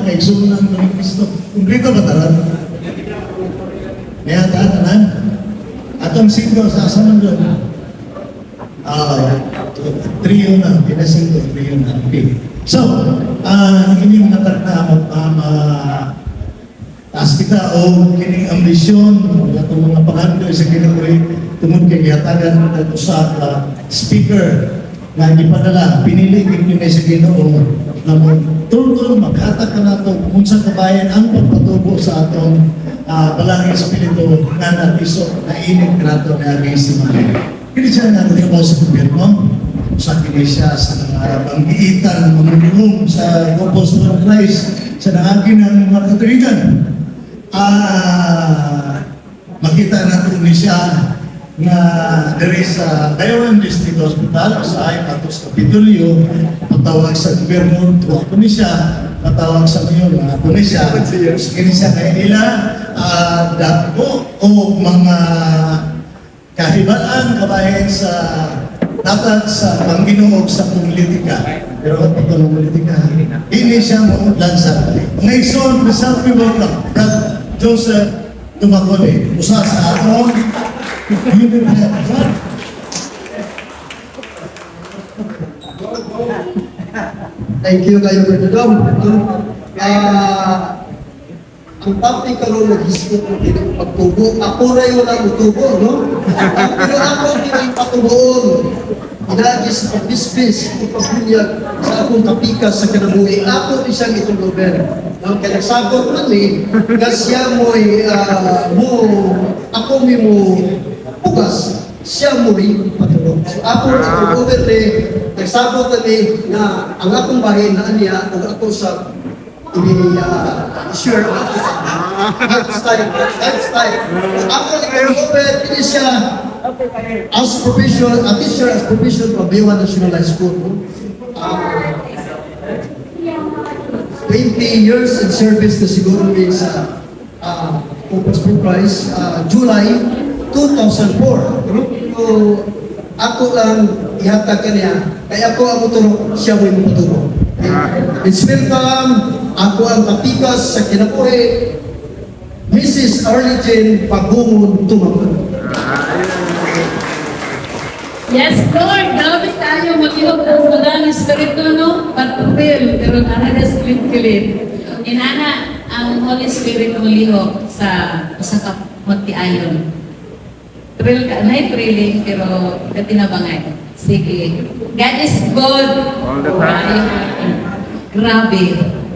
kaigsunan ng Kristo. Kumplito ba taran? Kaya tanan. Atong singko sa asaman doon. Trio na, pinasingko, trio na. Okay. So, inyong natarta taas kita o kining ambisyon atong mga pangando sa kinabuhi tungod kay gihatagan nato sa speaker nga gipadala pinili kini sa Ginoo na tultol maghatag ka nato kung sa kabayan ang pagpatubo sa atong balangin espiritu nga natiso na init nato na gising. Kini siya nga trabaho sa gobyerno sa kinesya sa mga panggiitan mamulong sa Corpus Christi sa nangagin ng mga katuligan. Makita natin ni siya na dari sa Bayawan District Hospital sa ay patos Kapitolyo, patawag sa gobyerno, tuwa ko ni siya, patawag sa mayor, mga ko ni siya, kini siya kaya nila, dako o mga kahibalaan kabayan sa dapat sa pangginuog sa politika. Pero at ito ng politika, hindi siya maudlan sa ngayon, resalve mo na Brad Joseph Tumakole, usa sa atong Thank you kayo, Brother Dom. Ang topic karon nag-isip ko din pagtubo. Ako rin wala utubo, no? Pero ako din patuboon. Inagis ang bisbis, ipagbunyag sa akong kapikas sa kanabuhi. Ako isang itulober. Nang kanasagot man kasya mo'y ako mo pugas, siya mo rin patulog. So ako itulober nagsagot na ang akong bahay na niya, o ako sa sure lifestyle. Ako itulober, hindi siya as professional, a teacher as professional from Bayawan National High School. 20 years in service na siguro sa Corpus Christi, July 2004. So, ako lang ihatag ka niya, kaya ako ang uturo, siya mo yung uturo. It's welcome, ako ang kapikas sa kinabuhi, Mrs. Arlene Pagumon Tumaman. Yes, Lord, grabe tayo mag-iwag ang mga ng Espiritu, no? Pagpapil, pero nana na split-kilit. Inana ang Holy Spirit muliho sa Magtiayon. Thrill ka, na-thrilling, pero katinabangay. Sige. God is good. All the time. Grabe.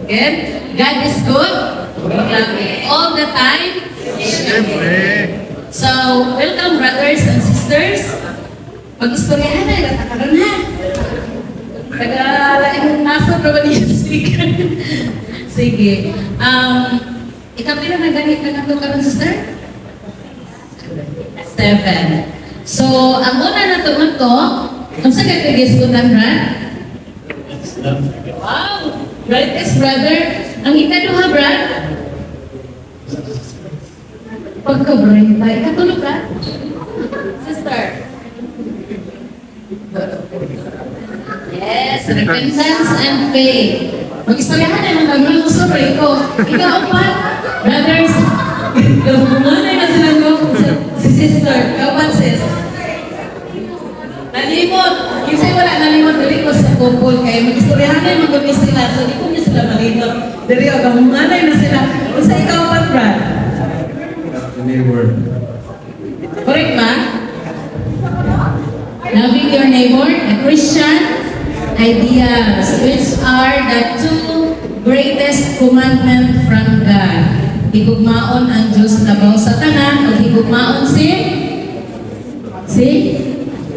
Okay? God is good. Grabe. All the time. Siyempre. So, welcome brothers and sisters. Mag-istoryahan na, natakaran na. Taga-laing nasa pa ba niya speaker? Sige. Ikapila na ganit na nato karon sister? 7. So, ang una na ito, kung saan kagagis ko Brad? Wow! Brightest brother. Ang ikaduha, Brad? Pagka-bright ba? Ikatulog ka? Sister? Yes, repentance and faith. Mag-istoryahan na yung nagmang story ko. Ikaw pa, brothers, lumunay na sila ko, si sister, ikaw pa sis. Nalimot. Kasi wala nalimot, dali ko sa kupol kayo. Mag-istoryahan na yung magabi sila, so di ko niya sila malimot. Dali ako, lumunay na sila. Kasi ikaw pa, Brad. Correct ba? Loving your neighbor, a Christian ideals, which are the two greatest commandments from God. Higugmaon ang Diyos labaw sa tanan, o higugmaon si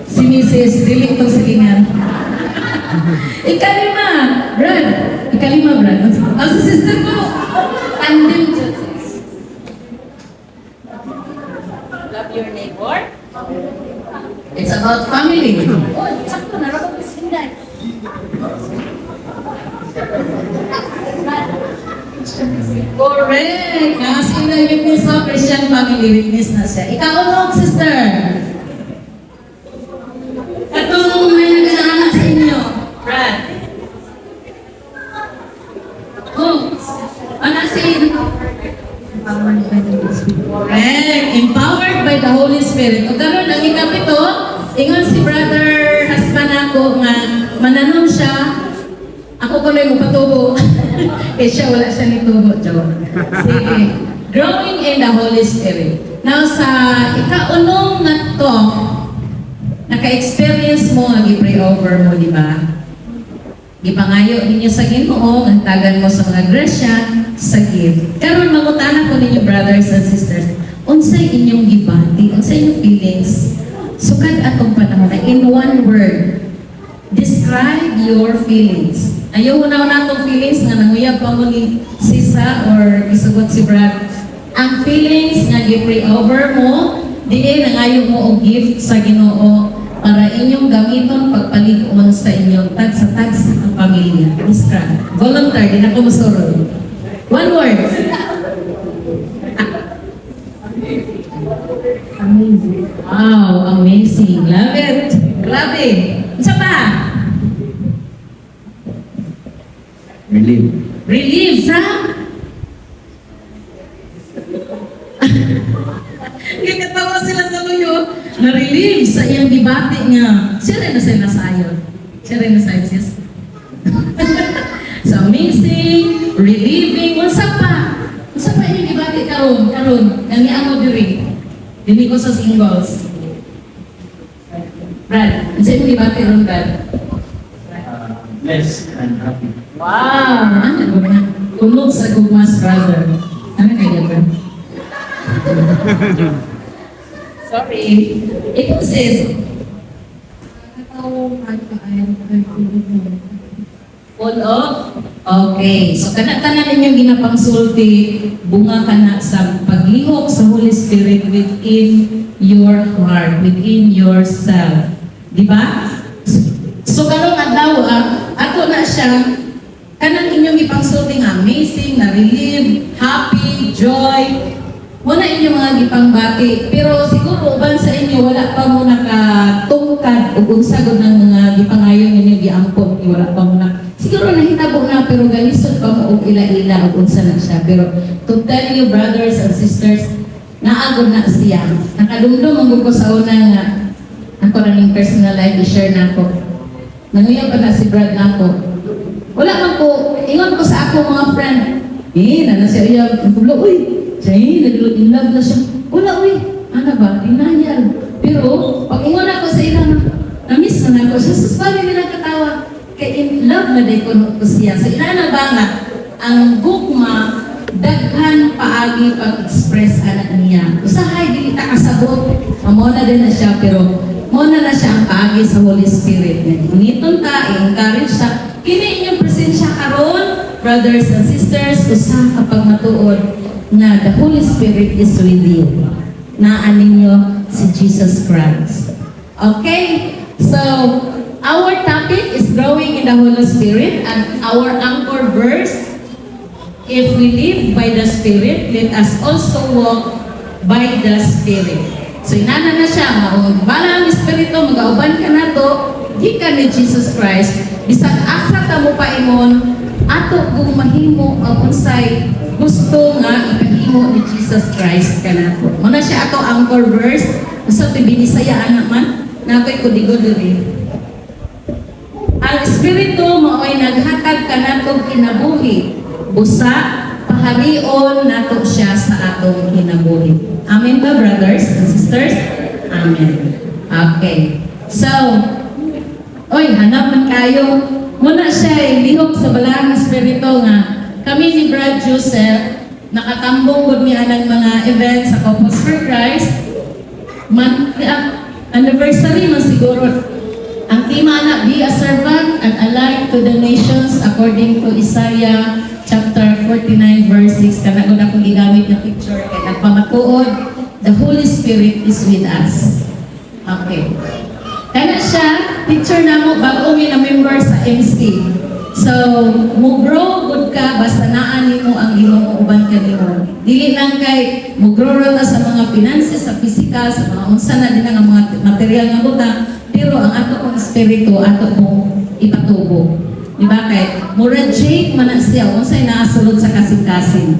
Mrs. Dili itong silingan. Ikalima, Brad. Ang si sister ko, tandem justice. Love your neighbor. It's about family. Oh, sakto na rin ang sinday. Correct. Kasi na-witness sa Christian family, witness na siya. Ikaw unog, sister. Katulong may nag-aanak sa inyo. Brad. Oh, si correct. Empowered by the Holy Spirit. O karon ang ikapito, ingon si brother husband ako nga mananon siya. Ako ko lang magpatubo. Eh siya wala siya nitubo. Sige. Growing in the Holy Spirit. Now sa ikaunong na to, naka-experience mo ang i-pray over mo, di ba? Gipangayo ninyo sa Ginoo, ang tagan mo sa mga grasya, sa gift. Karon mangutana ko ninyo brothers and sisters, unsay inyong gibati, unsay inyong feelings, sukad atong panahon na in one word, describe your feelings. Ayaw na natong feelings nga nanguyab pa mo ni Sisa or isugot si Brad. Ang feelings nga gi-pray over mo, diin nangayo mo og gift sa Ginoo para inyong gamiton pagpalig-on sa inyong tag-sa ang pamilya. Describe. Volunteer, din ako masurod. One word. Amazing. Wow, amazing. Love it. Grabe. Isa pa? Relief. Relief from? Kikatawa sila sa luyo. Na-relieve sa iyang dibati nga. Siya rin na siya nasayon. Siya rin nasayon, sis. So, amazing, relieving, unsa pa? Unsa pa iyong dibati karon? Ang iamo diri. Dili ko sa singles. Brad, unsa iyong dibati ron, Brad? Blessed and happy. Wow! Ano ba na? Tunog sa gugmas, brother. Ano kaya, Brad? Sorry. Ikaw, sis. Full of? Okay. So, kana-tanan ninyong ginapangsulti, bunga ka na sa paglihok sa Holy Spirit within your heart, within yourself. Di ba? So, karong adlaw, ato na siya, kanang inyong ipangsulti nga amazing, na-relieve, happy, joy, wala inyong mga gipangbati, pero siguro uban sa inyo wala pa mo nakatungkad o unsagod ng mga gipangayon ninyo giampon ni wala pa mo na siguro nahitabo na pero galisod pa mo og ila-ila og unsa na siya, pero to tell you brothers and sisters naagod na siya. Nakadumdum ang ko sa una nga ako na ning personal life i-share na ako. Nanguyaw pa na si Brad na ako. Wala man ko, ingon ko sa ako mga friend, na siya iya, kublo, uy, siya nag-in love na siya. Wala, uy, ano ba, denial. Pero, pag ingon ako sa ilang, na-miss na ako siya, sus, bali nila katawa. Kaya in love na day ko siya. So, inana ba nga, ang gugma, daghan paagi pag-express anak niya. Usahay, dili ta kasabot. Mona din na siya, pero mona na siya ang paagi sa Holy Spirit. Uniton ta, i-encourage siya. Kini inyong presensya karon, brothers and sisters, usa kapag matuod na the Holy Spirit is with you. Naan ninyo si Jesus Christ. Okay? So, our topic is growing in the Holy Spirit and our anchor verse, if we live by the Spirit, let us also walk by the Spirit. So, inana na siya, bala ang Espiritu, mag-auban ka na to, gikan ni Jesus Christ, bisag asa ta mo pa ingon, ato kung mahimo ang unsay gusto nga ipahimo ni Jesus Christ kanato. Muna siya ato anchor verse, usa ti binisayaan naman, nakoy kudigo diri. Ang Espiritu mao'y naghatag kanato kinabuhi, busa paharion nato siya sa atong kinabuhi. Amen ba, brothers and sisters? Amen. Okay. So, oy, hanap man kayo. Muna siya lihok sa balang Espiritu nga kami ni Brad Joseph nakatambong gud niya ng mga events sa Couples for Christ. Anniversary man siguro. Ang tema na be a servant and a light to the nations according to Isaiah chapter 49 verse 6. Kana gud akong gigamit na picture kay nagpamatuod, the Holy Spirit is with us. Okay. Kana siya, picture na mo, bago mi na member sa MC. So, mo-grow good ka, basta naan mo ang imong uban ka nimo. Dili lang kay, mo-grow ta sa mga finances, sa physical, sa mga unsa na din ang mga material nga butang, pero ang ato kong espiritu, ato mong ipatubo. Di ba kay, mura Jake man na siya, unsay naasulod sa kasikal, blessing.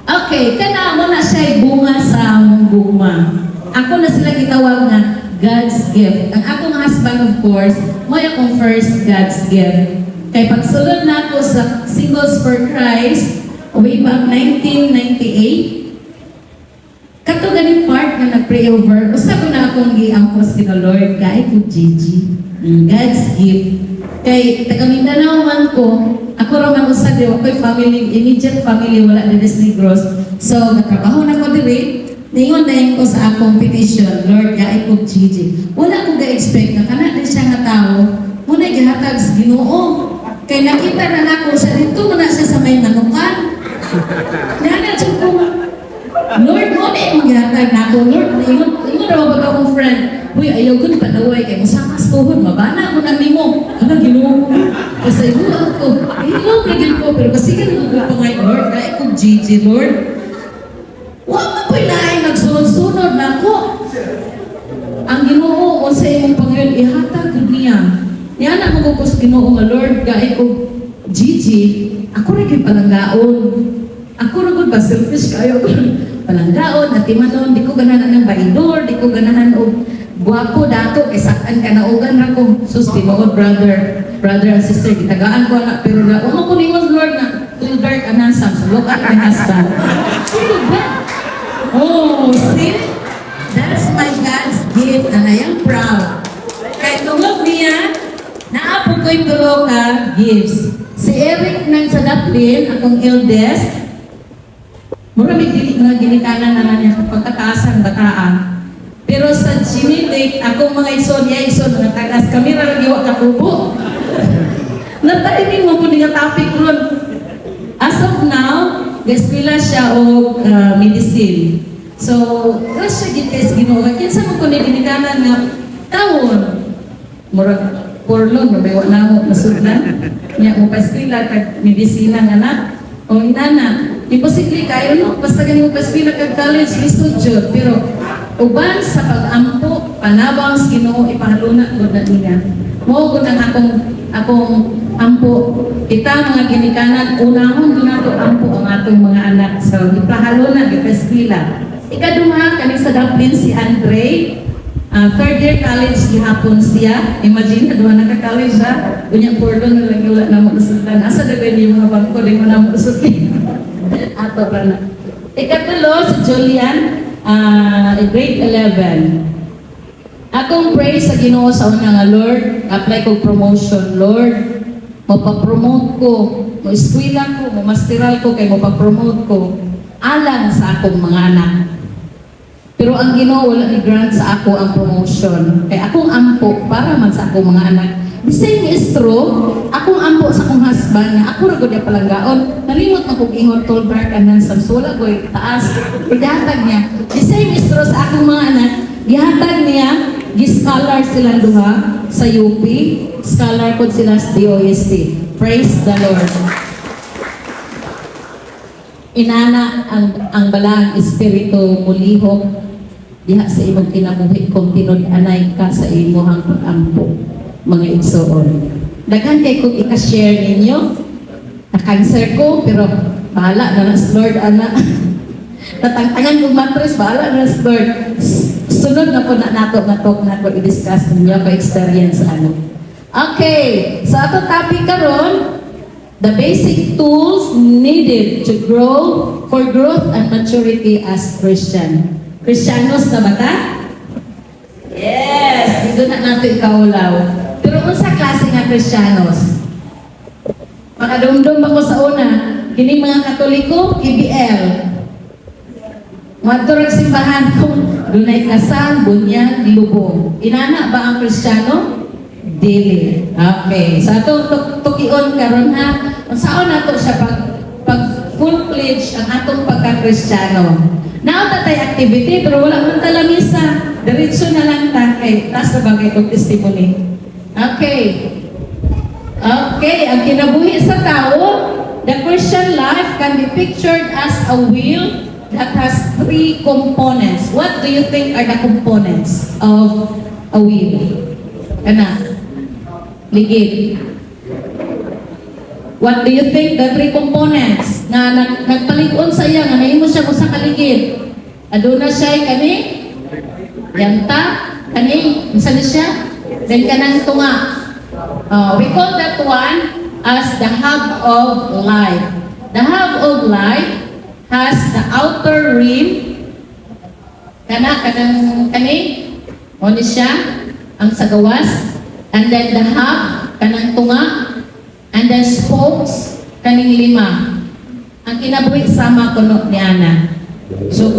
Okay, kana mo na siya bunga sa bunga. Ako na sila gitawag nga God's gift. Ang akong husband, of course, mo akong first God's gift. Kay pagsulod na ako sa Singles for Christ, way back 1998, kato ganing part na nag-pray over, usa ko na akong gi-ampos kina Lord, kay ko Gigi, God's gift. Kay taga Mindanao man ko, ako raman usa di ako'y family, immediate family, wala na Negros. So, nagtrabaho na ko diri, ningon na ko sa akong petition, Lord, kay ko Gigi. Wala ko ga-expect na kana din siya nga tao, muna gihatag sa Ginoo. Kay nakita na nako siya dito muna siya sa may manukan. Yana siya ko, Lord, mo na yung gihatag nako. Lord, ingon raw ba akong friend, uy, ayaw ko pa naway kay musakas tuhod, mabana ko na nimo. Hala, Ginoo. Kasi ibuha ko, inom na gil ko, pero kasi ganun ko pa ngayon, Lord, kaya ko Gigi, Lord. Huwag na po'y laing nagsunod-sunod na ako. Ang Ginoo o sa imong Panginoon, ihatag ko niya. Yan ang magugos Ginoo nga, Lord, kaya ko Gigi, ako rin kayo palanggaon. Ako rin ba, selfish kayo, palanggaon, atimanon, di ko ganahan ng baidor, di ko ganahan o guwapo dato, saan ka naugan na ko. Sus, tinuod, brother and sister, gitagaan ko na, pero na, ko ningon, Lord, na, too dark, anasam, so look at my husband. Sino ba? Oh, see? That's my God's gift, and I am proud. Kahit tungog niya, naapo ko'y tulo ka gifts. Si Eric nang sa Daplin, akong eldest, marami ginikanan na niya pagkataas bataan. Pero sa genetic, akong mga ison, mga tagas, kami rin iwa kakubo. Nataimin mo po nga topic ron. As of now, gaspila siya o medicine. So, kasi siya gites Ginoo. Kinsa mo ko ni ginikanan nga taon. Murag porlon, mabaywa na mo nasudlan. Niya mo paspila kag medisina nga na. O inana, imposible kayo no? Basta ganyan mo paspila kag college, lisod jud. Pero, uban sa pag-ampo, panabang sa Ginoo, ipahaluna ko na niya. Mo ko nang akong ampo. Kita mga ginikanan, unahon ginato ampo ang atong mga anak. So, ipahaluna, ipaspila. Ikaduha, kami sa Dublin, si Andre. Third year college, gihapon siya. Imagine, duha na ka-college ha. Unyang porlo na lang wala na mo usutan. Asa na gani yung mga bangko, di mo na mo usutin. Ato pa na. Ikatulo, si Julian, grade 11. Akong pray sa Ginoo sa una nga, Lord, apply ko promotion, Lord. Mapapromote ko, mo-eskwela ko, mo-masteral ko, kay mapapromote ko. Alang sa akong mga anak. Pero ang Ginoo wala ni grant sa ako ang promotion. Kay akong ampo para man sa akong mga anak. The same is true, akong ampo sa akong husband nga ako ra gud palanggaon. Nalimot man kog ingon Tolbert kanan sa wala koy taas. Idatag niya. The same is true sa akong mga anak. Gihatag niya, gi-scholar sila duha sa UP, scholar ko sila sa DOST. Praise the Lord. Inana ang balang espiritu mulihok diha sa imong kinabuhi kung tinud-anay ka sa imong pag-ampo mga igsoon. Daghan kay kung ika-share ninyo, na-cancer ko pero bahala na sa Lord ana. Tatangtangan kong mattress, bahala na sa Lord. Sunod na po na nato nga talk na ko i-discuss ninyo pa experience ano. Okay, so ato topic karon, the basic tools needed to grow for growth and maturity as Christian. Kristyanos na ba ta? Yes! Dito na natin kaulaw. Pero kung sa klase nga Kristyanos, makadumdum ako sa una, kini mga Katoliko, KBL. Madurag simbahan kung dunay kasal, bunyag, lubong. Inana ba ang Kristiyano? Dili. Okay. So atong tukion karon ha. Saan nato siya pag full-fledged ang atong pagka-Kristiyano. Naota tay activity pero wala man tala misa. Diretso na lang ta kay tas na bagay kong testimony. Okay. Okay, ang kinabuhi sa tao, the Christian life can be pictured as a wheel that has 3 components. What do you think are the components of a wheel? Kana? Ligid. What do you think the 3 components na nagpalit balik-on sa iya nga nahimo siya mo sa kaligid. Aduna siya kani yanta kani unsa ni siya? Then kanang tunga. We call that one as the hub of life. The hub of life has the outer rim kanang kani o ni siya ang sa gawas, and then the hub kanang tunga, and then spokes kaning lima. Ang kinabuhi sama kuno ni ana. So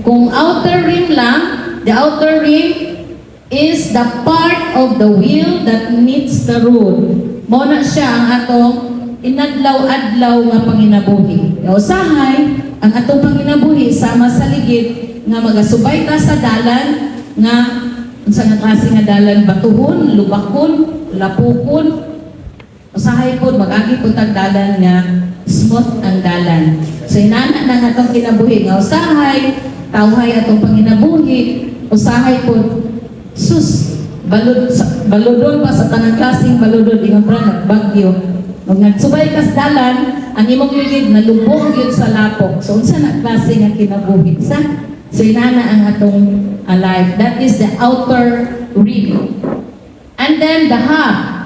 kung outer rim lang, the outer rim is the part of the wheel that meets the road. Mo na siya ang atong inadlaw-adlaw nga panginabuhi. Usahay ang atong panginabuhi sama sa ligid nga magasubay ta sa dalan nga unsa nga klase nga dalan, batuhon, lubakon, lapukon. Usahay pod mag-agi pod tag dalan nga smooth ang dalan. So inana na atong kinabuhi nga usahay, tawhay atong panginabuhi, usahay pod sus baludon pa sa tanang klaseng baludon ingon ra nagbagyo. Ug nagsubay kas dalan, ang imong ligid nalubog gyud sa lapok. So unsa na klase nga kinabuhi sa? So inana ang atong life. That is the outer rim. And then the hub.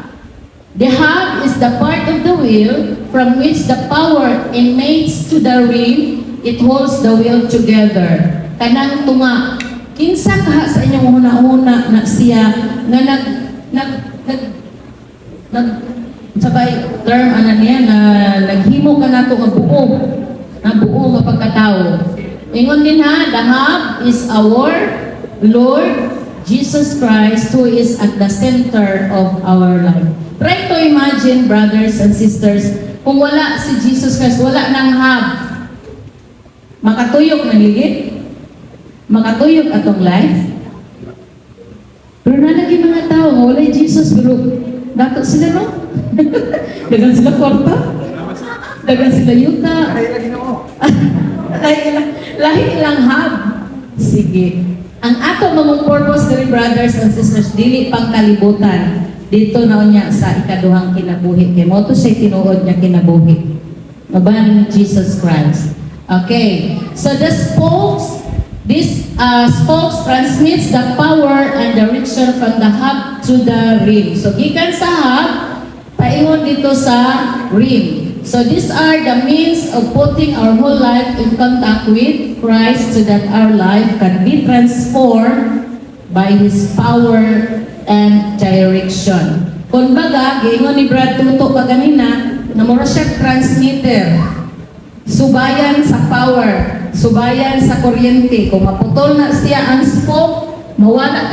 The hub is the part of the wheel from which the power emanates to the rim. It holds the wheel together. Kanang tunga. Kinsa kaha sa inyong una-una na siya nga sabay term ana niya na naghimo ka nato nga buo nga pagkatao. Ingon din ha, the hub is our Lord Jesus Christ who is at the center of our life. Try to imagine, brothers and sisters, kung wala si Jesus Christ, wala nang hub. Makatuyok ng ligid? Makatuyok atong life? Pero nalagi mga tao, wala Jesus, pero dato sila, no? Dagan sila kwarta? Dagan sila yuta? Lahi ilang hub. Sige. Ang ato mga purpose diri, brothers and sisters, dili pang kalibutan. Dito na niya sa ikaduhang kinabuhi. Kaya mo to siya tinuod niya kinabuhi. Maban ni Jesus Christ. Okay. So the spokes, this spokes transmits the power and direction from the hub to the rim. So gikan sa hub, paingon dito sa rim. So these are the means of putting our whole life in contact with Christ so that our life can be transformed by His power and direction. Kung baga, gingon ni Brad Tuto pa ganina, na mura siya transmitter. Subayan sa power, subayan sa kuryente. Kung maputol na siya ang spoke, mawala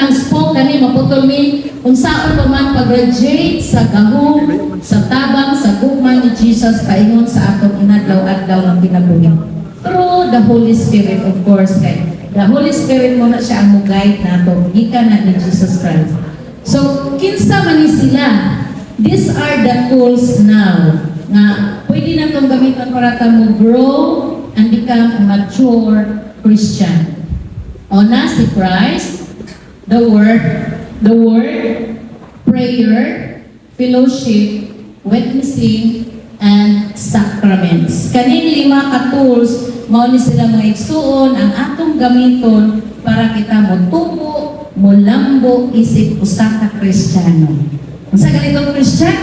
ng spoke kani maputol ni kung saan pa man pag-radiate sa gahom, sa tabang, sa gugma ni Jesus paingon sa atong inadlaw-adlaw ng kinabuhi. Through the Holy Spirit, of course, kay the Holy Spirit mo na siya ang guide nato, gikan na ni Jesus Christ. So, kinsa man ni sila? These are the tools now na pwede na itong gamitan para mo grow and become a mature Christian. O na si Christ, the Word, prayer, fellowship, witnessing, and sacraments. Kaning lima ka tools, mao ni sila mga igsuon ang atong gamiton para kita motubo, molambo isip usa ka Kristiyano. Unsa ganitong Christian?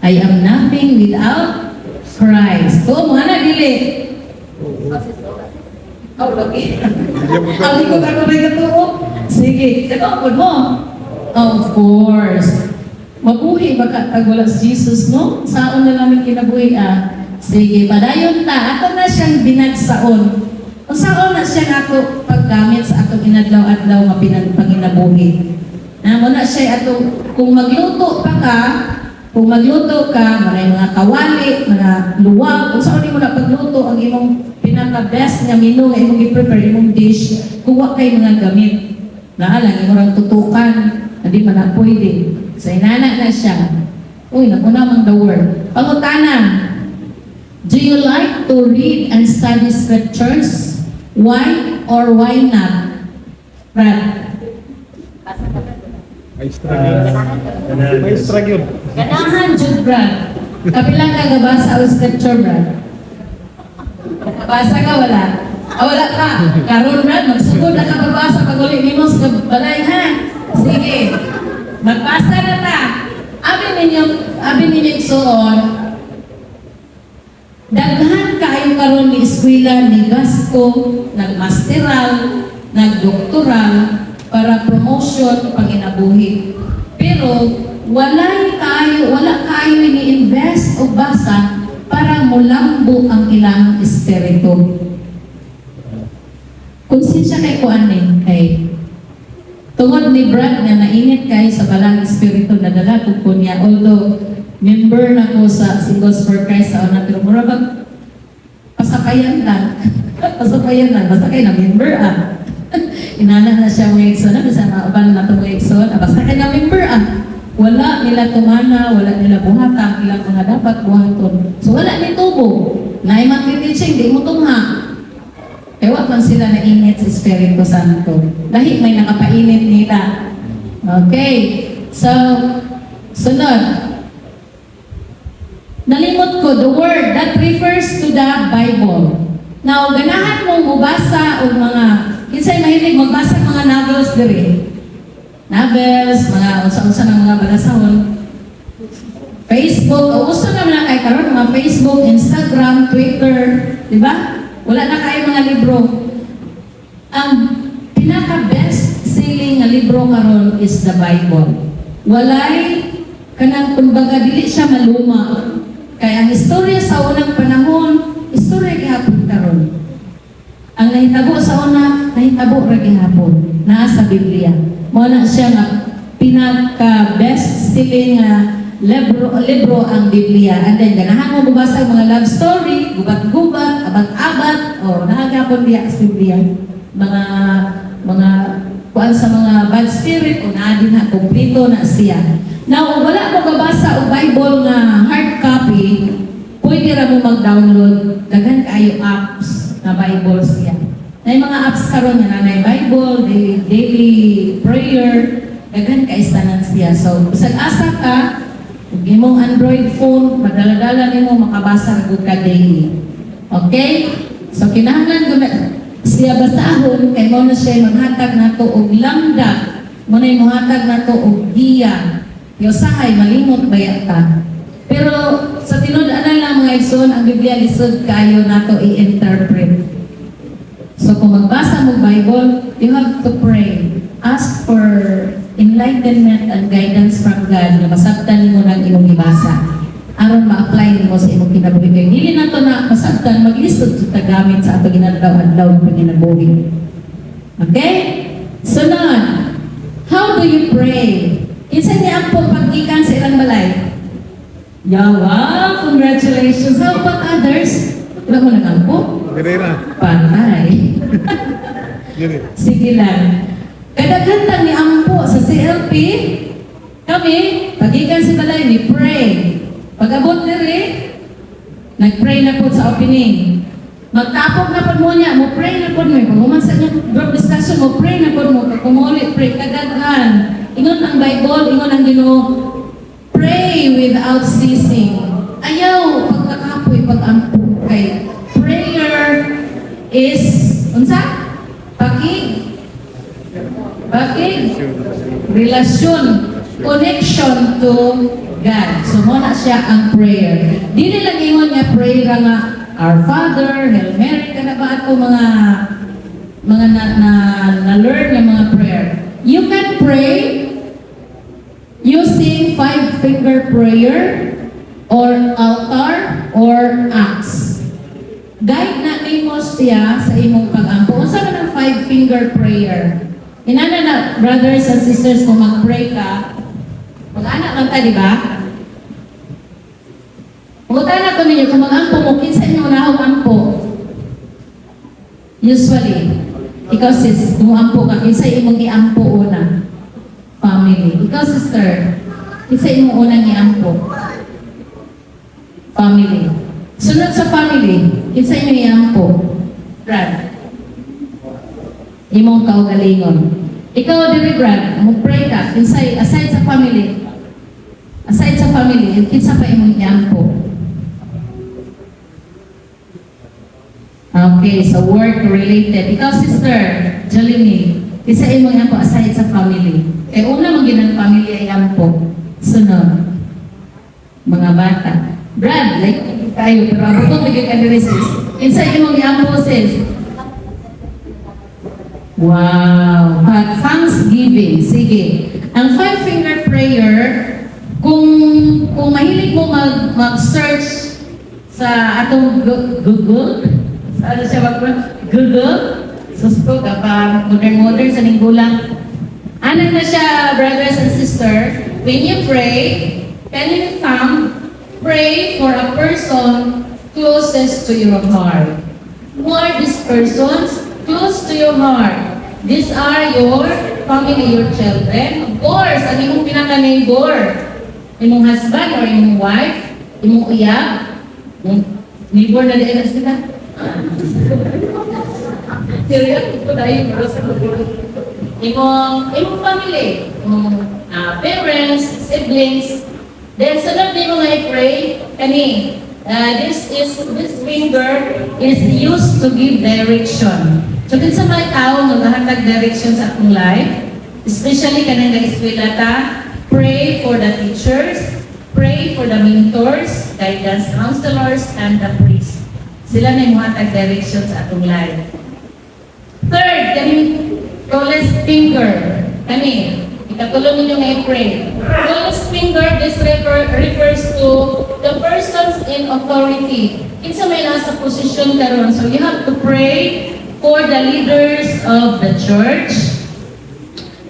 I am nothing without Christ. To mo na dili. Oh, lagi. Ang ko ka rin ito. Sige, ito mo. Of course. Mabuhi baka wala si Jesus, no? Saon na namin kinabuhi Sige, padayon ta. Ato na siyang binagsaon. Kung saon na siya ato paggamit sa atong inadlaw-adlaw nga panginabuhi. Mo na siya ato, kung magluto ka, maray mga kawali, mga luwag, kung saan mo na pagluto ang imong pinaka-best nga menu nga imong i-prepare, imong dish, kuha kay mga gamit. Naalang, imong tutukan, hindi man na pwede. So, inana na siya. Uy, nakuna mang the word. Pangutana, do you like to read and study scriptures? Why or why not? Brad? May struggle. Ganahan, Jude, Brad. Kapilang ka gabasa o scripture, Brad? Basa ka, wala? Wala ka. Karon, Brad, magsugod na ka babasa pag ulit ni mo sa balay, ha? Sige. Magbasa na ta. Abi ninyo igsuon, daghan kayo karon ni eskwela ni gasto, nagmasteral, nagdoktoral, para promotion, panginabuhi. Pero wala kayo ini-invest o basa para mulambo ang ilang espiritu. Konsensya kay kuanin kay tungod ni Brad nga nainit kay sa balang espiritu na dala ko niya, although member na ko sa Singles for Christ sa una, pero mura bang pasapayan lang. Pasapayan lang, basta kayo na member Inana na siya mga ikson, bisa maaban na itong mga ikson, basta kayo na member Wala nila tumana, wala nila buhata, ilang mga dapat buhaton. So wala ni tubo. Naimang teaching, di mo tungha. Kaya man sila na init sa Espiritu Santo. Dahil may nakapainit nila. Okay. So, sunod. Nalimot ko, the word that refers to the Bible. Now, ganahan mong mubasa o mga, kinsay mahilig magbasa ng mga novels diri. Novels, mga unsa-unsa ng mga balasahon. Facebook, o gusto naman na kay karon mga Facebook, Instagram, Twitter, di ba? Wala na kayo mga libro. Ang pinaka-best selling na libro karon is the Bible. Walay kanang kumbaga dili siya maluma. Kaya ang istorya sa unang panahon, istorya gihapon karon. Ang nahitabo sa una, nahitabo ra gihapon. Naa sa Biblia. Mao na siya nga pinaka-best selling libro ang Biblia. And then, ganahan mo mabasa ang mga love story, gubat-gubat, abat-abat, o nakagapon diya sa Biblia. Mga kuan sa mga bad spirit, o naadin na, kumplito na siya. Now, wala mo mabasa o Bible na hard copy, pwede ra mo mag-download. Daghan kayo apps na Bible siya. Na yung mga apps karon na nanay Bible, daily prayer, daghan kaistanan siya. So, bisag asa ka, kung imong Android phone, madala-dala nimo makabasa gud ka daily. Okay? So kinahanglan gud siya basahon kay mo na siya maghatag nato og lambda, mo na mohatag nato og giya. Yo sahay malimot baya ta. Pero sa tinud-anan lang mga igsoon, ang Biblia lisod kayo nato i-interpret. So kung magbasa mo Bible, you have to pray. Ask for enlightenment and guidance from God na masabtan mo ng imong ibasa aron ma-apply nimo sa imong kinabuhi. Kaya dili nato na masabtan, maglisod sa gamit sa ato ginadlaw-adlaw ng kinabuhi. Okay? Sunod, how do you pray? Kinsa niya ang paggikan sa ilang balay? Yeah, wow! Congratulations! How about others? Wala mo nag-ampo? Gerera. Patay. Sige lang. Kadaghan ni ampo sa CLP, kami, pagikan si balay ni pray. Pag-abot diri, nag-pray na po sa opening. Magtapog na po mo niya, mo pray na po mo. Pag umansa niya, group discussion, mo pray na po mo. Kung ulit, pray, kadaghan. Ingon ang Bible, ingon ang Ginoo, pray without ceasing. Ayaw, pagkakapoy, pag-ampo kay prayer is, unsa? Relasyon, connection to God. So, muna siya ang prayer. Dili lang ingon nga prayer nga, Our Father, Hail Mary, ka na ba ito mga na-learn ng mga prayer. You can pray using 5-finger prayer or altar or axe. Guide na nimo siya sa imong pag-ampo. Unsa man ang 5-finger prayer? Inana na, brothers and sisters, kung mag-pray ka, mag-anak lang tayo, di ba? Pumunta na ko ninyo, kung mag-ampo mo, kinsa inyo unahong ampo? Usually, ikaw sis, kung ampo ka, kinsa imong i-ampo una? Family. Ikaw sister, kinsa imong unang i-ampo? Family. Sunod sa family, kinsa imong i-ampo? Brad. Imong kaugalingon. Ikaw diri Brad, mo pray ka, kinsay aside sa family. Aside sa sa family, kinsa pa imong iampo? Okay, so work related. Ikaw, Sister Jolene, kinsa imong iampo aside sa family? Kaya una mag-ginang family ay iampo. Sunod, mga bata. Brad, like tayo, pero ako kong bigay ka rin, sis. Kinsa imong iampo, sis? Wow! Thanksgiving. Sige. Ang five-finger prayer, kung mahilig mo mag-search sa atong Google, sa ano siya Google, susko ka pa, modern sa ninggulang. Ano na siya, brothers and sisters? When you pray, can you pray for a person closest to your heart? Who are these persons close to your heart? These are your family, your children. Of course, ang imong pinaka-neighbor, imong husband or imong wife, imong uyab, neighbor na din na sila. Serious, ito dahil imong family, imong parents, siblings. Then sunod din mo nga i-pray, kani, this finger is used to give direction. So, din sa mga tao, maghahatag direction sa akong life, especially kanang nag-eskwela ta, pray for the teachers, pray for the mentors, guidance counselors, and the priests. Sila na yung mahatag direction sa akong life. Third, kaming tallest finger. Kani, ikatulong ninyo nga i-pray. Tallest finger, this refers to the persons in authority. Kinsa may nasa posisyon karon. So you have to pray for the leaders of the church,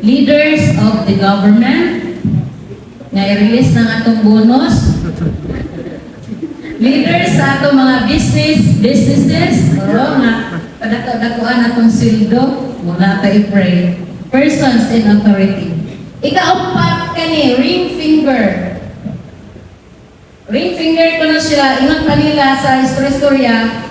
leaders of the government, nga i-release ng atong bonus, leaders sa atong mga businesses, nga kadako-dakuan atong sildo, muna tayo i-pray. Persons in authority. Ika-upat kani, ring finger. Ring finger ko na siya, ingat kanila sa istorya,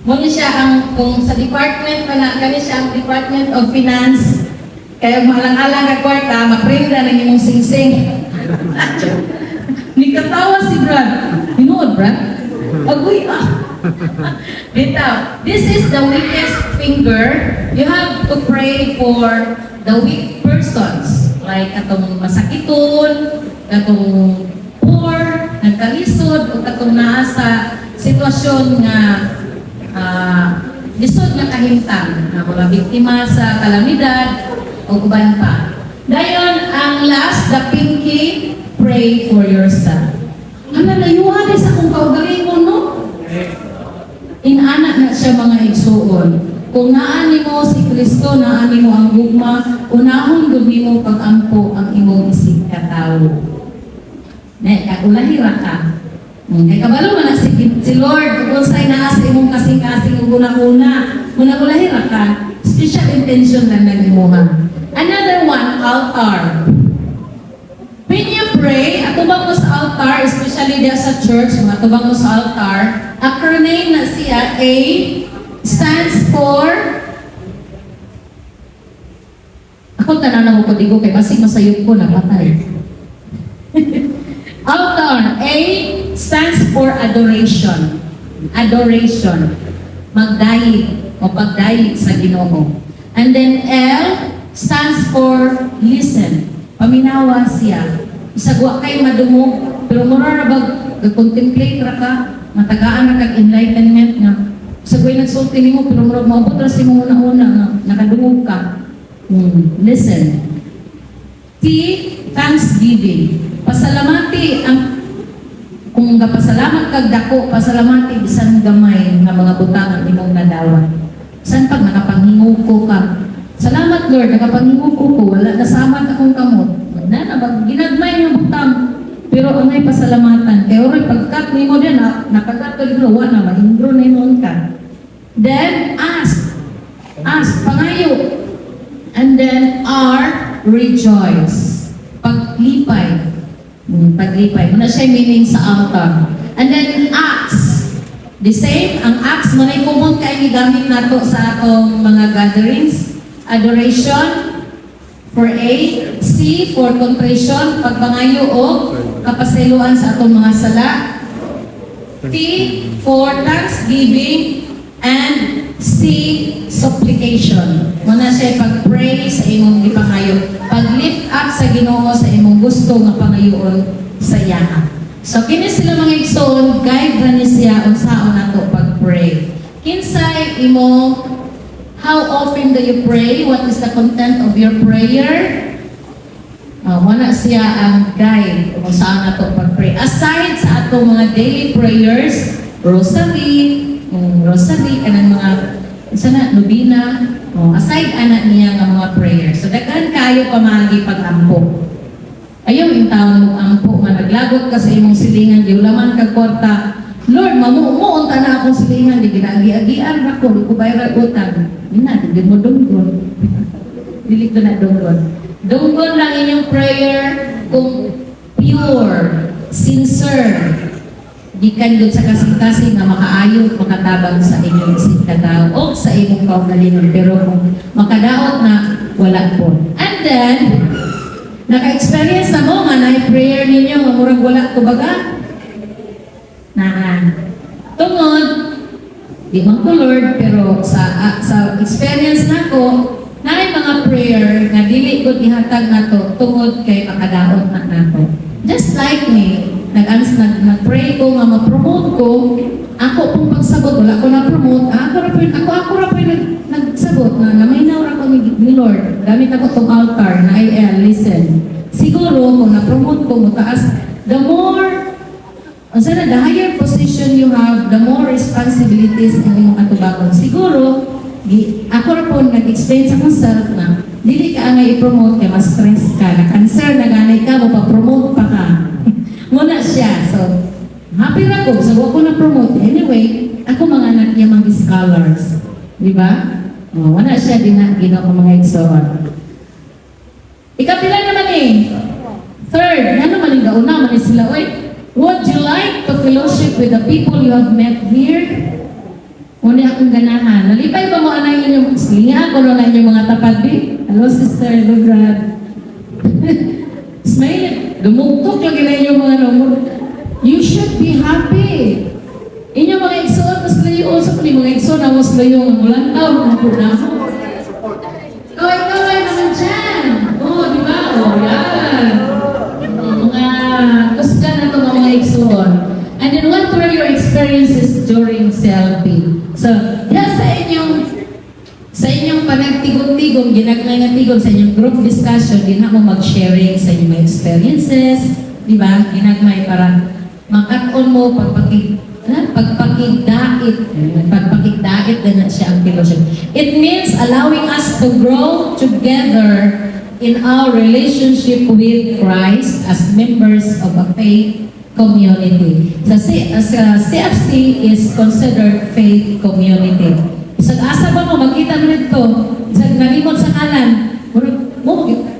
muna siya ang, kung sa department pa na, kani siya ang Department of Finance, kaya malang-alang ka kwarta, maprinda ng imong sing-sing. Nikatawa si Brad. Hinood, Brad? Agoy Bitaw, this is the weakest finger. You have to pray for the weak persons. Like katong masakiton, katong poor, nagkalisod, o katong naa sa sitwasyon nga lisod nga kahimtang, na mga biktima sa kalamidad, o uban pa. Dayon, ang last, the pinky, pray for yourself. Ano, layuhan sa kung kaugalingon, no? Inanak na siya mga igsuon. Kung naani mo si Kristo, naani mo ang gugma, unahon gumi mo pag-ampo ang imong isip katawo. Kaulahira ka. Kaya kabalo man si Lord, kung sa'y naas imong kasing-kasing una-una, una-ulahira ka, special intention lang nag-imuha. Another one, altar. When you pray, atubang mo sa altar, especially there sa church, mga atubang mo sa altar, acronym na siya, A stands for, ako tanaw mo ko digo kay basig masayod ko na patay. Altar, A stands for adoration. Adoration. Magdayig o pagdayig sa Ginoo. And then L stands for listen. Paminawa siya. Isagwa kay madumog, pero mura na contemplate ra ka, matagaan na kag enlightenment nga. Isagway nagsulti nimo, pero mura maabot ra si mo una-una nga nakadumog ka. Listen. T, thanksgiving. Pasalamati ang kung gapasalamat kag dako, pasalamati bisan gamay nga mga butang ang imong nadawat. San pag nakapanghinguko ka? Salamat Lord, nakapanghinguko ko, wala nasamad akong kamot. Ginagmay yung butang, pero ang may pasalamatan. Kaya oray, pagkat ni mo din, nakagatod mo, wala, mahindro na yun ka. Then, ask. Ask, pangayo. And then, R, rejoice. Paglipay. Paglipay. Muna siya meaning sa altar. And then, ask. The same, ang ask, muna yung kumon kayo gamit nato sa atong mga gatherings. Adoration. For A, C for contrition, pagpangayo o kapasayloan sa atong mga sala. T for thanksgiving. And C, supplication. Muna siya pag-pray sa imong ipangayo. Pag-lift up sa Ginoo sa imong gusto nga pangayoon sa iya. So kini sila mga igsoon, guide ra ni siya unsaon nato pag-pray. Kinsay imo, how often do you pray? What is the content of your prayer? Muna siya ang guide kung saan nato pag-pray. Aside sa atong mga daily prayers, rosary, kanang mga sana nobina, aside ana niya nga mga prayers. So daghan kayo pamagi pag-ampo. Ayaw yung taon mo ampo nga naglagot ka sa imong silingan, di ulaman ka kwarta. Lord, mamuumuon ta na akong silingan, di ginagi-agian ra ko, di ko bayra utang. Yun na, di mo dunggon. Dili ko na dunggon. Dunggon lang inyong prayer kung pure, sincere, gikan gud sa kasing-kasing nga makaayo, makatabang sa inyong isip kadaot o sa imong kaugalingon. Pero kung makadaot na, wala po. And then, naka-experience na mo nga na prayer ninyo, nga murag wala ko baga? Tungod, di man ko Lord, pero sa experience na ko, na mga prayer nga dili ko ihatag na to, tungod kay makadaot na nato. Just like me, nag-pray ko nga ma-promote ko, ako pong pagsagot, wala ko na-promote, ako ra po nagsagot na namaynaw ra ko ni Lord, gamit ako tong altar na listen. Siguro, kung na-promote ko, mataas, the higher position you have, the more responsibilities ang iyong atubagon. Siguro, ako ra po nag-explain sa myself na, dili ka angay i-promote, kaya ma-stress ka, na-cancer, naganay ka, mapapromote pa ka. Muna siya. So, happy na ko. So, ako na-promote. Anyway, ako mga anak niya mga scholars. Di ba? Wala siya din na ginawa ko mga igsoon. Ikapila naman Third, ano man yung gauna man sila. Would you like to fellowship with the people you have met here? Muna akong ganahan. Nalipay ba mo anay inyong silinga? Kung na inyong mga tapad di? Hello, sister. Hello, Brad. Smile. Dumugtok lagi na inyong mga nomor. You should be happy. Inyong mga igsoon, mas layo. Sa kuli mga igsoon, mas layo. Walang tao, mga purnamo. Ikaw ay naman dyan. Di ba? Yan. Mga kusgan na ito mga igsoon. And then what were your experiences during selfie? So, yan sa inyong panagtigong-tigong, ginagmay nga tigong sa inyong group discussion, din mo mag-sharing sa inyong mga experiences, di ba? Ginagmay para makaton mo pagpakigdait din na siya ang fellowship. It means allowing us to grow together in our relationship with Christ as members of a faith community. CFC is considered faith community. Isang asa ba mo, magkita mo nito, isang nalimot sa kanan,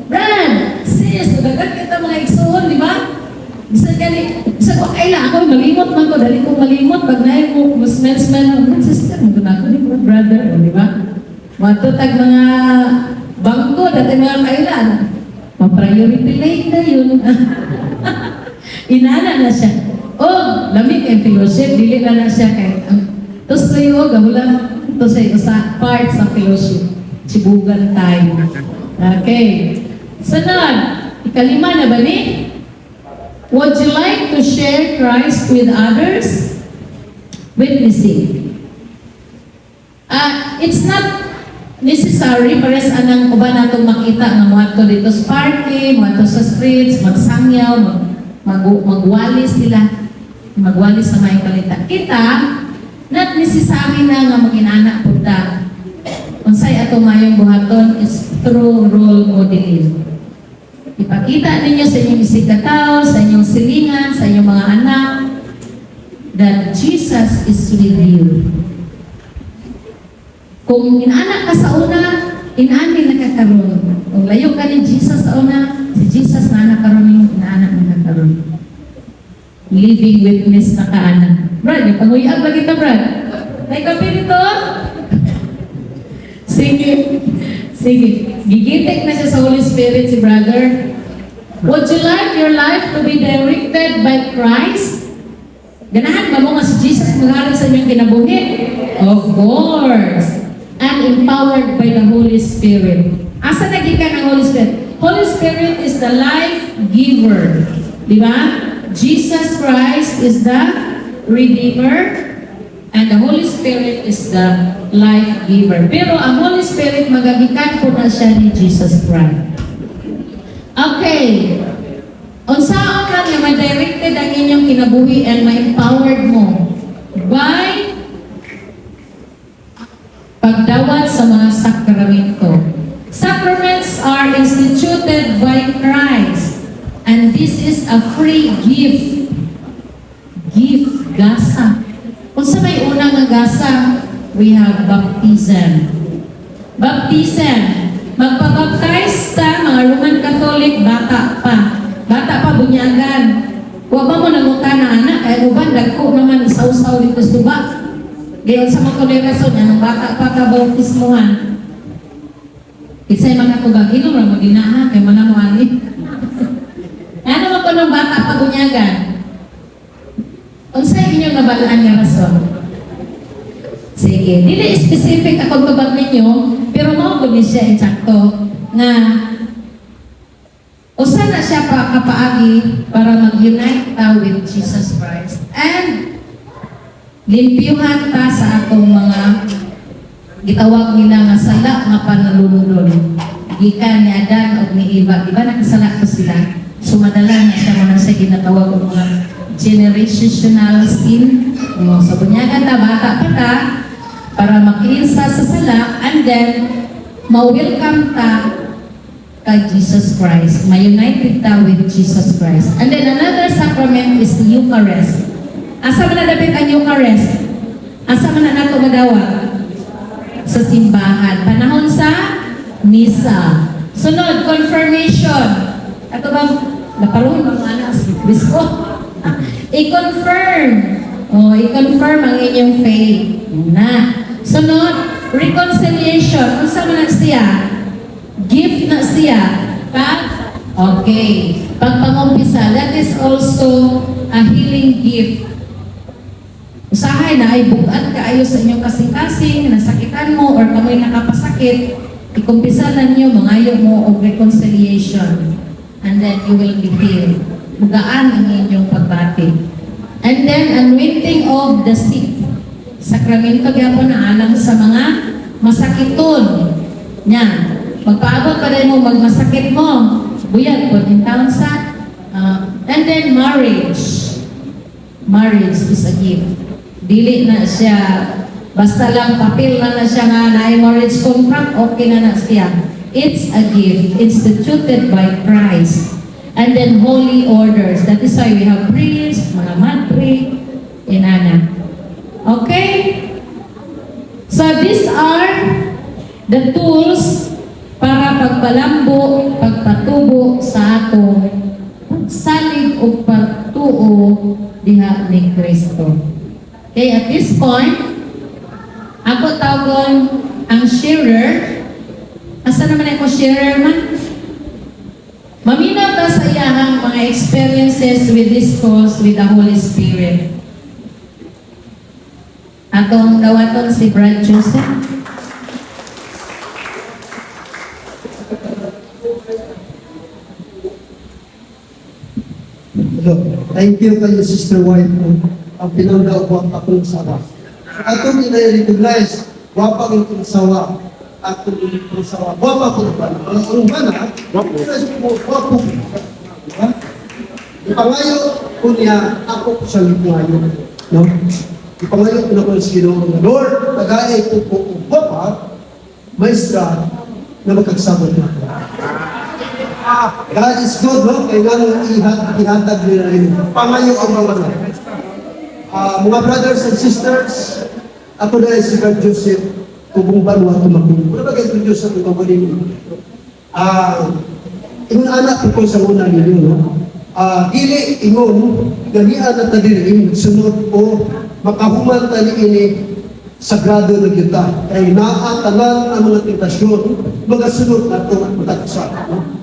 Brad, sis, dagat kita mga igsoon, di ba? Isang ko, ako malimot man ko, dali kong malimot, pag nahin mo, smell, sister, magkita ko ni brother, di ba? Matutag mga bangko, dati mga kailan, ma-priority late na yun. Inana na siya. Lamig ang fellowship, dili na siya kay, tos tayo, gahulang, ito sa part sa fellowship. Sibugan tayo. Okay. Sunod, ikalima na ba ni? Would you like to share Christ with others? Witnessing. It's not necessary para sa anang uban natong makita nga mga to dito sa parke, mga to sa streets, magsangyaw, magwalis sila. Magwalis sa may balita. Kita, not necessary na nga mag-inana po ta. Unsay ato mayong buhaton is through role modeling. Ipakita ninyo sa inyong isikataw, sa inyong silingan, sa inyong mga anak, that Jesus is with you. Kung inaanak ka sa una, inaani nakakaroon. Kung layo ka ni Jesus sa una, si Jesus na nakakaroon yung inaanak nakakaroon. Living witness na kaanak. Brad, yung panguyag lagi ka, Brad. May kape nito? Sige. Gigitik na siya sa Holy Spirit si brother. Would you like your life to be directed by Christ? Ganahan ba mo nga si Jesus maghalin sa inyong kinabuhi? Of course. And empowered by the Holy Spirit. Asa nagikan ang Holy Spirit? Holy Spirit is the life giver. Di ba? Jesus Christ is the Redeemer. And the Holy Spirit is the life giver. Pero ang Holy Spirit magagikan po na siya ni Jesus Christ. Okay. Unsaon lang nga ma-directed ang inyong kinabuhi and ma-empowered mo by pagdawat sa mga sakramento. Sacraments are instituted by Christ, and this is a free gift. Gift, gasa. Kung sa may unang nga gasa, we have baptism. Baptism. Magpabaptize ta, mga Roman Catholic, bata pa. Bata pa, bunyagan. Huwag ba mo nanguta na anak, kaya uban, dagko naman isaw-saw dito sa tuba. Gayon sa mga kolerasyon, anong bata pa ka bautismuhan. Isa'y mga tubagino, mo dinaha, kaya manamuali. Ano mo ko ng bata pa bunyagan? Unsay inyong nabalaan nga rason? Sige, dili specific akong tubag ninyo, pero mao gud ni siya eksakto nga usa na siya pa kapaagi para mag-unite ta with Jesus Christ and limpyuhan ta sa atong mga gitawag nila nga sala nga panalulunod gikan ni Adan ug ni Eva, di ba nakasala ko sila? So madala na siya mga sa ginatawag og mga generational sin. Sa bunyagan ta, bata pa ta, para makiinsa sa sala, and then, ma-welcome ta kay Jesus Christ. Ma-united ta with Jesus Christ. And then another sacrament is the Eucharist. Asa man nadapit ang Eucharist? Asa man na nato madawat? Sa simbahan. Panahon sa misa. Sunod, confirmation. Ato bang naparoon mga anak? Bisko? I-confirm. I-confirm ang inyong faith. Na. Sunod, reconciliation. Kung saan na siya? Gift na siya. Okay. Pagpangumpisa, that is also a healing gift. Usahay na ay bugat kaayo sa inyong kasing-kasing, nasakitan mo, or kamoy nakapasakit, ikumpisa na niyo, mangayo mo og reconciliation. And then you will be healed. Bugaan ang inyong pagbati. And then, anointing of the sick. Sakramento gyapon na alang sa mga masakiton. Yan. Magpaabot pa rin mo, magmasakit mo. Buyag po, in town sa. And then, marriage. Marriage is a gift. Dili na siya, basta lang papel na siya nga na marriage contract, okay na siya. It's a gift, instituted by Christ. And then holy orders. That is why we have priests, mga madre, inana. Okay? So these are the tools para pagpalambo, pagpatubo sa ato, pagsalig o pagtuo diha ni Kristo. Okay, at this point, ako tawagon ang sharer. Asa naman ako sharer man? Maminaw ta sa iyahang mga experiences with this course with the Holy Spirit. Atong dawaton si Brad Joseph. Hello. Thank you kayo, Sister White. Ang pinanggaw ko ang akong sawa. Atong ina-recognize, wapa ang itong sawa. Atong itong sawa. Wapa ko na ba? Ang bana, wapo. Diba? Ipangayo ko niya, ako ko sa lipuayo. No? Ipangayo ko na ko sa Ginoo. Lord, tagay ko po kung wapa, maestra, na magkagsabot na ako. God is good, no? Kaya nga ihatag nila rin. Pangayo ang mga mga brothers and sisters, ako na si Brad Joseph, kubong barwa tumakbo. Wala ba kayo Diyos sa itong pagkakalin? Ingon anak ko sa una ninyo, no? Dili, ingon, ganian na tadiri, sunod o makahuman tali ini, sagrado na kita. Kay naatanan ang mga tentasyon, mga sunod na ito at matatusa.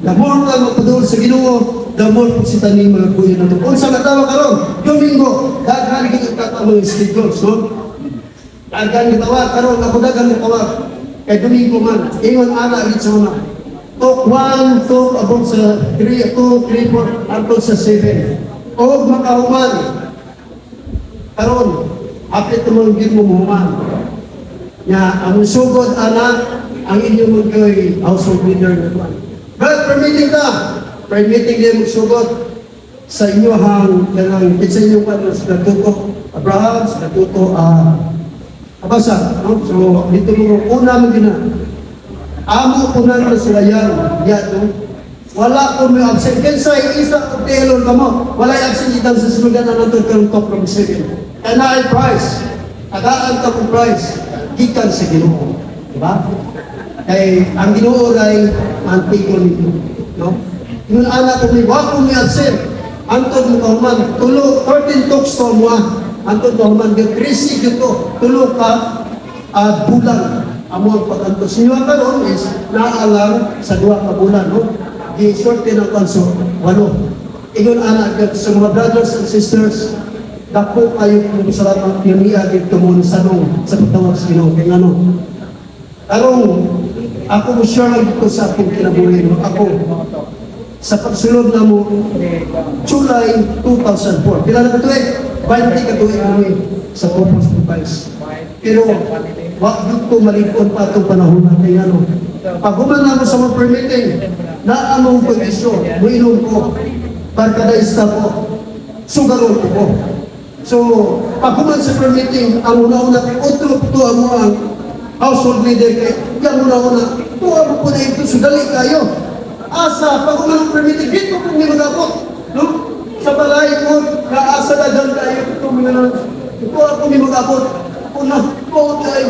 The more ka magpadul sa Ginoo, the more kung si taning mga buhay na ito. Kung sa natawa karon, Domingo, daghan kita mga schedules, no? Daghan gitawa karon, ako daghan gitawa. Kay Domingo man, ingon ana rin sa una. Talk 1, talk about sa 3, 2, 3, 4, until sa 7. O makahuman, karon, apit naman din mo muhuman. Ang sugod, anak, ang inyong magkay household leader na ito. But permitting din magsugod sa inyo sa inyong panos, natuto Abraham, natuto Abasa. No? So, dito mo, una mo gina. Amo ko na sila yan. No? Wala ko may absent. Kaya isa o tailor ka mo, wala yung absent dito sa sinugan na natin kang top from 7. Kaya na ay price. Tagaan ka kong price. Gikan sa Ginoo. Diba? Kaya ang Ginoo ay antigo nito. No? Yung anak ko may wako may absent. Antod mo kahuman. Tulo, 14 talks to mo. Antod mo kahuman. Krisi dito. Tulo ka bulan. Amo ang pag-antos. Sinuwa ka noon is naalang sa 2 ka bulan. No? I-shorten ang kanso. 8. Ingon anak sa mga brothers and sisters, dako kayo kung salamat yung iagid tumon sa nung sa pagtawag sa Ginoo. Kaya ano? Karong ako mo sure lang dito sa akong kinabuhi. Ako, sa pagsunod na mo, July 2004. Pila na ito 20 ka tuwing sa Corpus Christi. Pero, wag ko malipon pa itong panahon natin. Ano? Pag humana mo sa mga permitting, naamong pag-isyo, muinom ko, barkadaista ko, sugarol ko. So, pag human sa permitting, ang una-una, otro po ang mga household leader, yung una-una, tuwa mo po na ito, sudali kayo. Asa, pag human ang permitting, dito po may mag-abot. No? Sa balay ko, kaasa na dyan kayo, ito ako may mag-abot. Una, po tayo,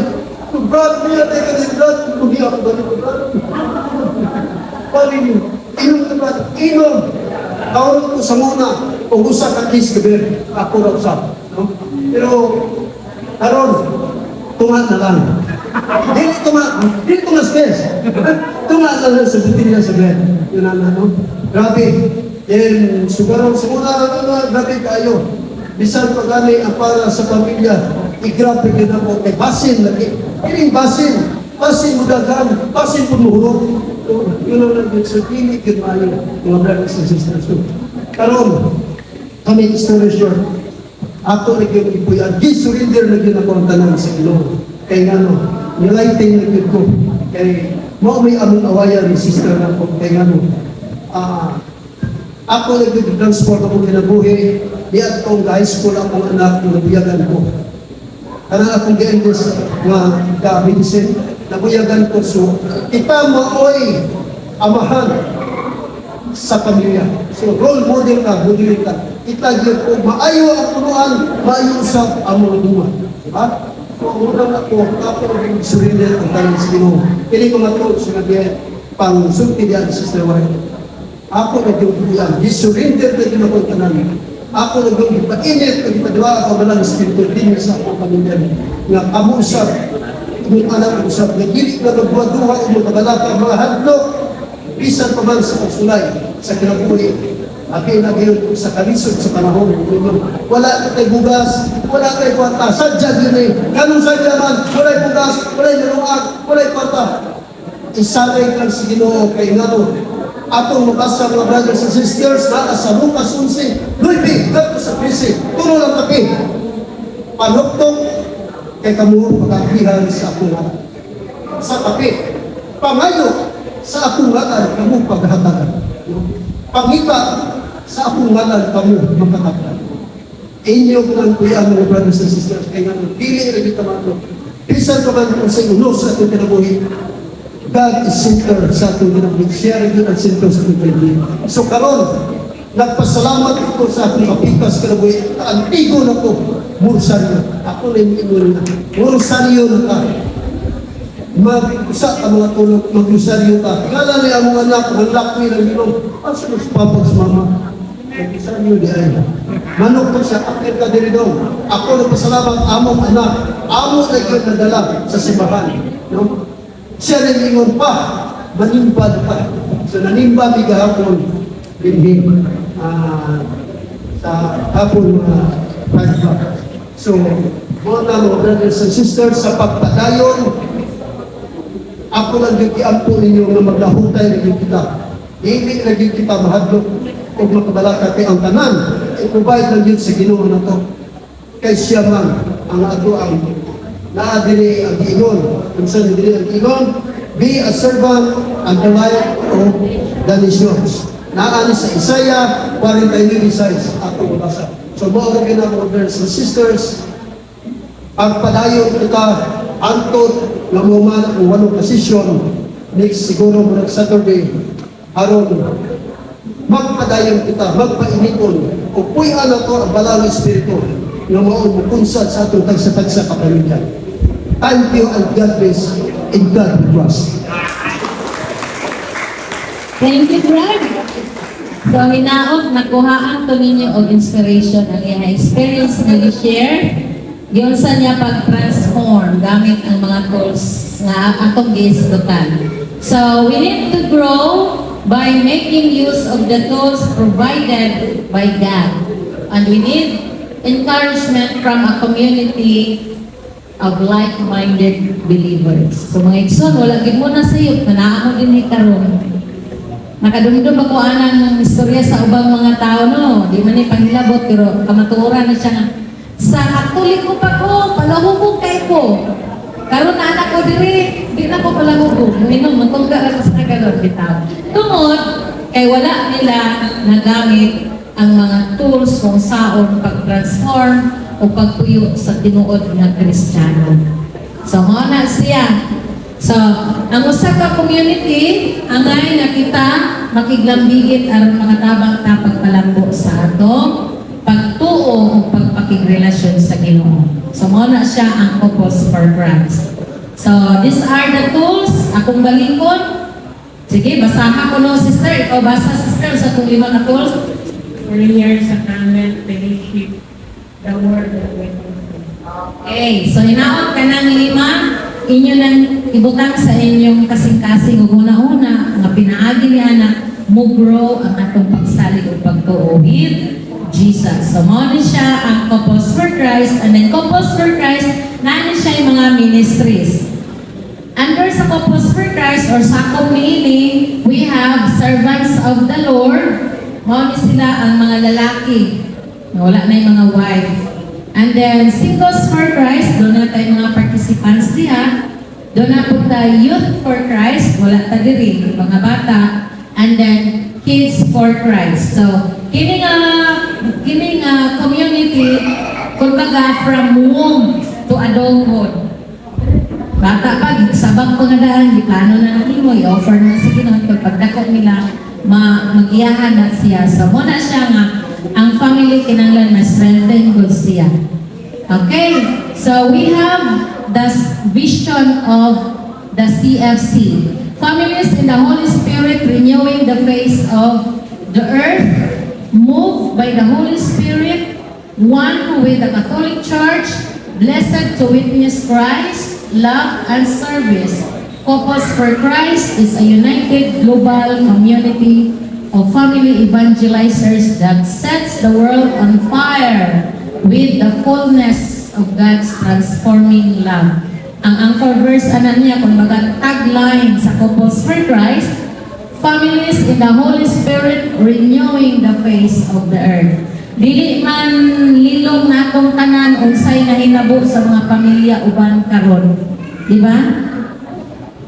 brad, niya tayo ka din, brad, hindi ako ba nito, brad? Paling, inom ka brad, inom. Kaurot ko sa muna, kung usa ka kiss ka bir, ako na usap. No? Pero, karon, tunga na lang. Dili tunga space. Tunga na lang sa butin na sa bed. Yun na, no? Grabe. Yan, sugaron sa muna, grabe kayo. Bisan pagani ang para sa pamilya, i-grabe din ako kay basin lagi. Kiring basin. Basin mo dagan, basin mo muhurot. Yun ang naging sa pilit yun mayo, mga brothers and sisters. Karon, kami story short, ako naging ipuyan, surrender na yun ako ang tanan sa Ginoo. Kaya nga no, nilighting na yun ko. Kaya mo may among awayan ni sister na ko. Kaya nga no, ako nag-transport ako kinabuhi, di at kong high school akong anak na nabuyagan ko. Karang akong giyan sa mga ka-medicine, nabuyagan ko. So, kita maoy amahan sa pamilya. So, role model ka, model ka. Kita yun ko, maayo ang punuan, maayo sa among duman. Diba? So, unang ako surrender ang tayo sa Ginoo. Hindi ko matulog sa nabiyan, pang sulti diyan, Sister White. Ako na yung buyan, surrender na yun ako tanan. Ako na yung ipainit, kung ipadwa ako malang spiritual din sa akong pamilya. Nga kamusap, yung anak usap, nagili na nagbuha-duha o magkabalaka, mga hadlok, bisan pa man sa pagsulay, sa kinabuhi. Akin na ngayon sa kalisod sa panahon. Wala tayo bugas, wala tayo kwarta. Sadya yun eh. Ganun sadya man, wala bugas, wala naluag, wala kwarta. Isanay lang si Ginoo kay Ngano. Atong mabasa mga brothers and sisters na sa Lucas 11, Luipi, gato sa krisi, tulo lang kapi. Panuktok kay kamuho pagkakihan sa akong hatan. Sa kapi, pangayo sa akong hatan, kamuho paghatagan. Pangita sa akong hatan, kamuho magkatagan. Inyo ko lang kuya mga brothers and sisters, kaya nga pili rin kita mga Bisan ka man kung sa uno sa ating kinabuhi, God is center sa ating kinabuhi. Siya rin ang center sa ating kinabuhi. So karon, nagpasalamat ko sa ating kapikas kinabuhi. Antigo na ko, Mursanyo. Ako na yung ingon na. Mursanyo na ka. Mag-usa ka mga tulog, mag-usaryo ka. Kala niya ang mga anak, ang lakmi ng ilong. Asa na sa papa sa mama? Mag-usaryo di ay. manok to siya, akit ka diri doon. Ako nagpasalamat among anak, amo na yun nadala sa simbahan. No? Siya nalingon pa, manimbad pa. So nanimba mi gahapon, binhi, sa hapon pagka. So, mga brothers and sisters, sa pagpadayon, ako lang yung kiampo ninyo na maglahutay na yung kita. Hindi na yung kita mahadlok o makabalaka kay ang tanan. I-provide lang yun sa Ginoo na to. Kay siya man ang ato ang naadili ang Ginoo. Kung saan dili ang Ginoo, be a servant and the light of the nations. Naani sa Isaiah 49:6 ako mabasa. So mga na brothers and sisters, pagpadayon kita antod nga muman ang walong posisyon next siguro mo Saturday aron magpadayon kita, magpainiton o puy-an na to ang balang espiritu nga maon mukunsad sa atong tagsa-tagsa kapamilya. Thank you and God bless and God bless. Thank you, Greg. So, hinaot, nakuhaan to ninyo og inspiration ang iyang experience na i-share. Yun sa niya pag-transform gamit ang mga tools nga atong giisgutan. So, we need to grow by making use of the tools provided by God. And we need encouragement from a community of like-minded believers. So, mga igsoon, wala gid mo na sayo, manaa mo din ni karon. Nakadumdum ako anang istorya sa ubang mga tao, no? Di man ni panghilabot, pero kamatuoran na siya nga, sa katulik ko pa ko, palahubog kay ko. Karon na anak ko diri, di na ko palahubog. Minom, magkongga ako sa kagalor, bitaw. Tungod, kay wala nila nagamit ang mga tools kung saon pag-transform o pagpuyo sa tinuod ng Kristiyano. So, mga na siya. So, ang usa ka community, angay na kita makiglambigit aron mga tabang-tapang palambo sa atong pagtuo o pagpakigrelasyon sa Ginoo. So, mo na siya ang Couples for Christ. So, these are the tools. Akong balikon. Sige, basahan ko no, sister. Ikaw basa, sister, sa itong 5 na tools. Prayer, sacrament, fellowship, the word of God. Okay, so hinaot ka ng 5. Inyo nang ibutang sa inyong kasing-kasing ug una-una nga pinaagi niya na mo grow ang atong pagsalig ug pagtuo with Jesus. So mo ni siya ang Couples for Christ, and then Couples for Christ na siya yung mga ministries. Under sa Couples for Christ or sa akong meaning, we have servants of the Lord. Mo ni sila ang mga lalaki. Wala na yung mga wife. And then, Singles for Christ, doon na tayo mga participants diha. Doon na po tayo Youth for Christ, wala ta diri, mga bata. And then, Kids for Christ. So, kining community, kumbaga from womb to adulthood. Bata pa, sabang pangadaan, di plano na natin mo, i-offer na sa Ginoo, pagdako nila, mag-iyahan na siya. So, muna siya nga, ang family kinanglan na strengthen good siya. Okay, so we have the vision of the CFC. Families in the Holy Spirit renewing the face of the earth, moved by the Holy Spirit, one with the Catholic Church, blessed to witness Christ, love and service. Couples for Christ is a united global community of family evangelizers that sets the world on fire with the fullness of God's transforming love. Ang anchor verse niya, kung baga tagline sa Couples for Christ, families in the Holy Spirit renewing the face of the earth. Dili man lilong natong tanan unsay nahinabo sa mga pamilya uban karon. Di ba?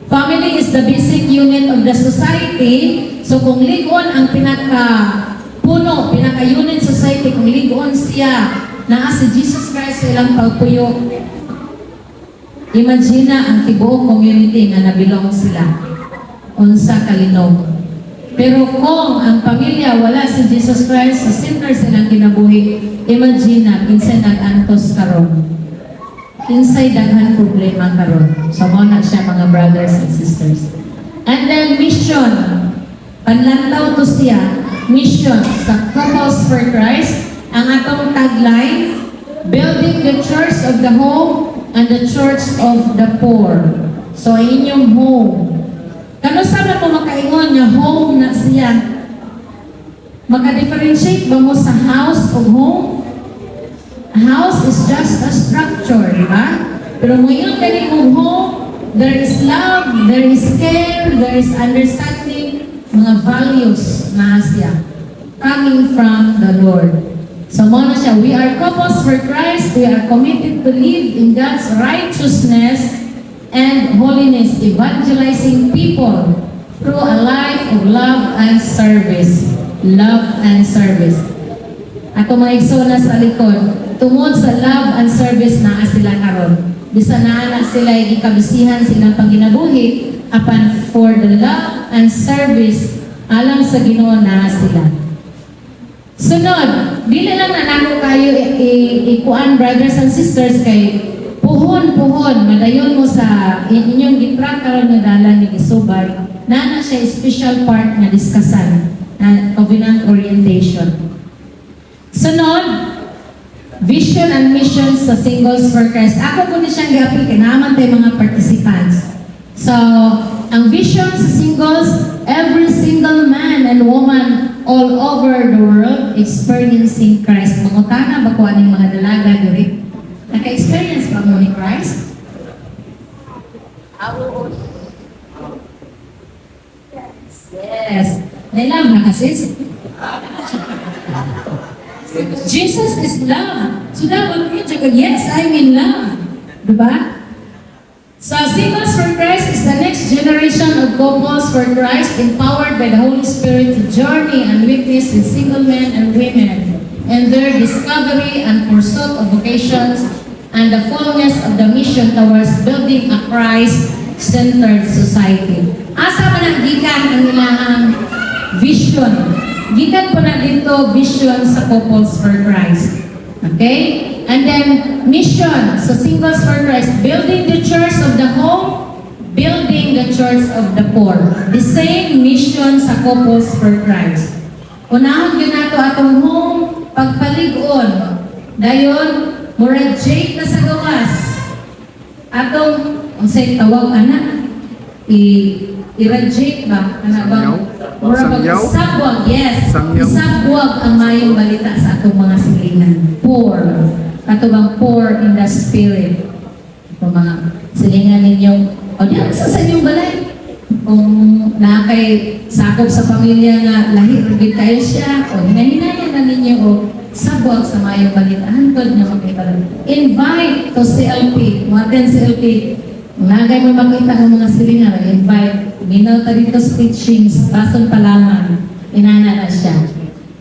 Family is the basic unit of the society. So kung ligon ang pinaka-puno, pinaka-unit society, kung ligon siya, naa si Jesus Christ sa ilang pagpuyo, imagine ang tibuong community nga nabilong sila. Unsa kalinog. Pero kung ang pamilya wala si Jesus Christ, sa sinners silang kinabuhi, imagine kinsay nag-antos karon. Kinsay daghan problema karon. So mo na siya mga brothers and sisters. And then mission. Panlantaw to siya, mission sa Couples for Christ ang atong tagline, building the church of the home and the church of the poor. So, inyong home. Kano sana mo makaingon nga home na siya? Maka-differentiate ba mo sa house o home? A house is just a structure, di ba? Pero ngayon gani kong home, there is love, there is care, there is understanding, mga values na siya coming from the Lord. So mo na siya, we are couples for Christ, we are committed to live in God's righteousness and holiness, evangelizing people through a life of love and service. Love and service. Ako mga igsuna sa likod, tungod sa love and service na sila karon. Bisa na sila ikabisihan silang panginabuhi apan for the love and service alang sa Ginoo na sila. Sunod, dili lang na nako kayo ikuan brothers and sisters kay puhon, madayon mo sa inyong gitrack karon nga dalan ni Gisubay, na siya special part na diskasan na covenant orientation. Sunod, vision and mission sa Singles for Christ. Ako po na siyang gapil, kinaman tayo mga participants. So, ang vision sa singles, every single man and woman all over the world experiencing Christ. Mangutana ba ko aning mga dalaga diri? Naka-experience ba mo ni Christ? Yes. Nailang na kasi. Jesus is love. So dapat mo siya, yes, I'm in love. Diba? So Singles for Christ is the next generation of couples for Christ empowered by the Holy Spirit to journey and witness with single men and women in their discovery and pursuit of vocations and the fullness of the mission towards building a Christ-centered society. Asa man ang gikan ang ilang vision? Gikan po na dito vision sa Couples for Christ. Okay? And then mission sa Singles for Christ, building the church of the home, building the church of the poor. The same mission sa Couples for Christ. Unahon yun nato atong home, pagpalig-on. Dayon, murag jake na sa gawas. Atong, ang say tawag anak, i-reject ba? Ano ba? Murag isabwag, yes. Isabwag ang mayong balita sa atong mga silingan. Poor. Ato bang poor in the spirit. Ito mga silingan ninyong, o diyan sa inyong balay. Kung nakakay sakop sa pamilya nga lahi, rugit kayo siya, o hinahinayan na ninyo, o sabwag sa mayong balita. Hantod niyo magkaibalan. Invite to CLP. Maten CLP. Nagay mo makita ng mga silingan, invite. Minaw ta dito sa teachings, bason palaman. Inana na siya.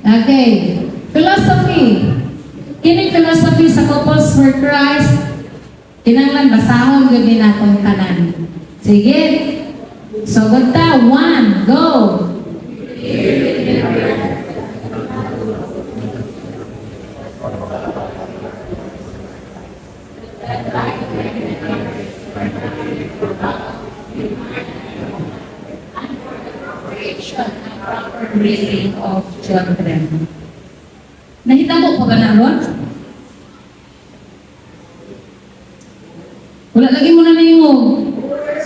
Okay. Philosophy. Kining philosophy sa Couples for Christ, kinanglan basahon gud ni natong tanan. Sige. So, ganda. 1, go. Raising of children. Nahitabo pa ba na ron? Wala lagi mo na niyong.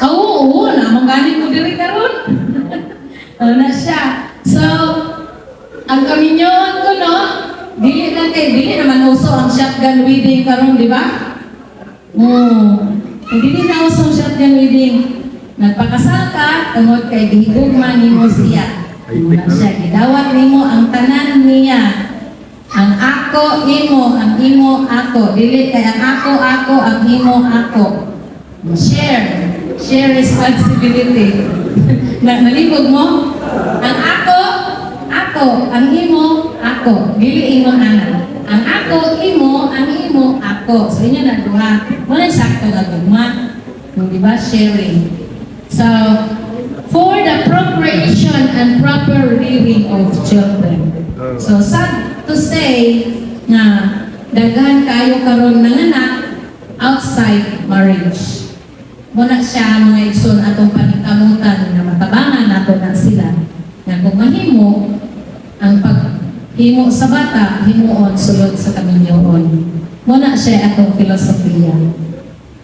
Oo, namang ganin ko diri karon. Ano na siya. So, ang kaminyon ko, no? Dili naman uso ang shotgun wedding karon, di ba? Hindi na uso ang shotgun wedding. Nagpakasal ka, tungod kay gihigugma nimo siya. Una siya, gidawat nimo ang tanan niya. Ang ako, imo, ang imo, ako. Dili kay ang ako, ang imo, ako. Share. Share responsibility. Nalibog mo? Ang ako, ang imo, ako. Dili imo anak. Ang ako, imo, ang imo, ako. So inyo na duha. Wala sakto na gugma. Di ba? Sharing. So, for the procreation and proper rearing of children. So, sad to say na daghan kayo karon ng anak outside marriage. Muna siya mga igsoon atong paningkamutan na matabangan nato na sila. Na kung mahimo, ang himo sa bata, himuon sulod sa kaminyoon. Muna siya atong filosofiya.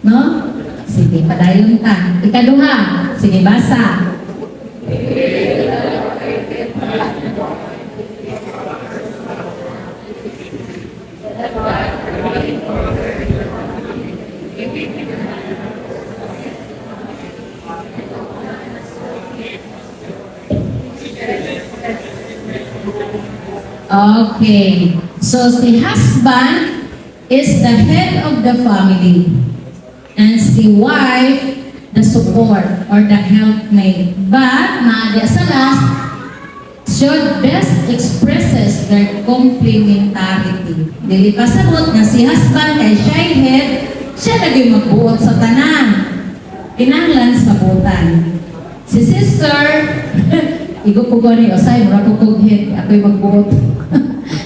No? Sige, padayon ta. Ikaduha, sige, basa. Okay. So, si husband is the head of the family. And si wife, the support or the helpmate. But, mga sa last, should best expresses their complementarity. Dili pasabot nga si husband kay siya head, siya naging magbuot sa tanan. Kinahanglan sabutan. Si sister, igupugo ni Osay, mura ko head, ako'y magbuot.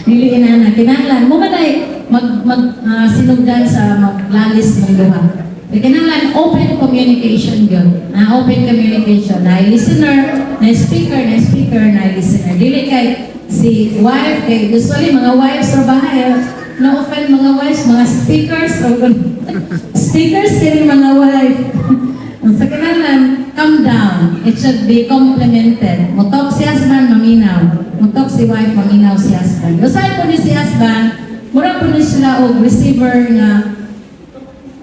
Dili na kinahanglan mo manay sinugdan sa maglalis ng duha. Kinahanglan open communication yun. Open communication. Na listener, na speaker, na listener. Dili kay si wife, kay usually mga wives sa bahay, no offend mga wives, mga speakers, speakers kay mga wife. Sa kinahanglan, calm down. It should be complemented. Mutok si husband, maminaw. Mutok si wife, maminaw si husband. Usay po ni si husband, mura po ni sila o receiver nga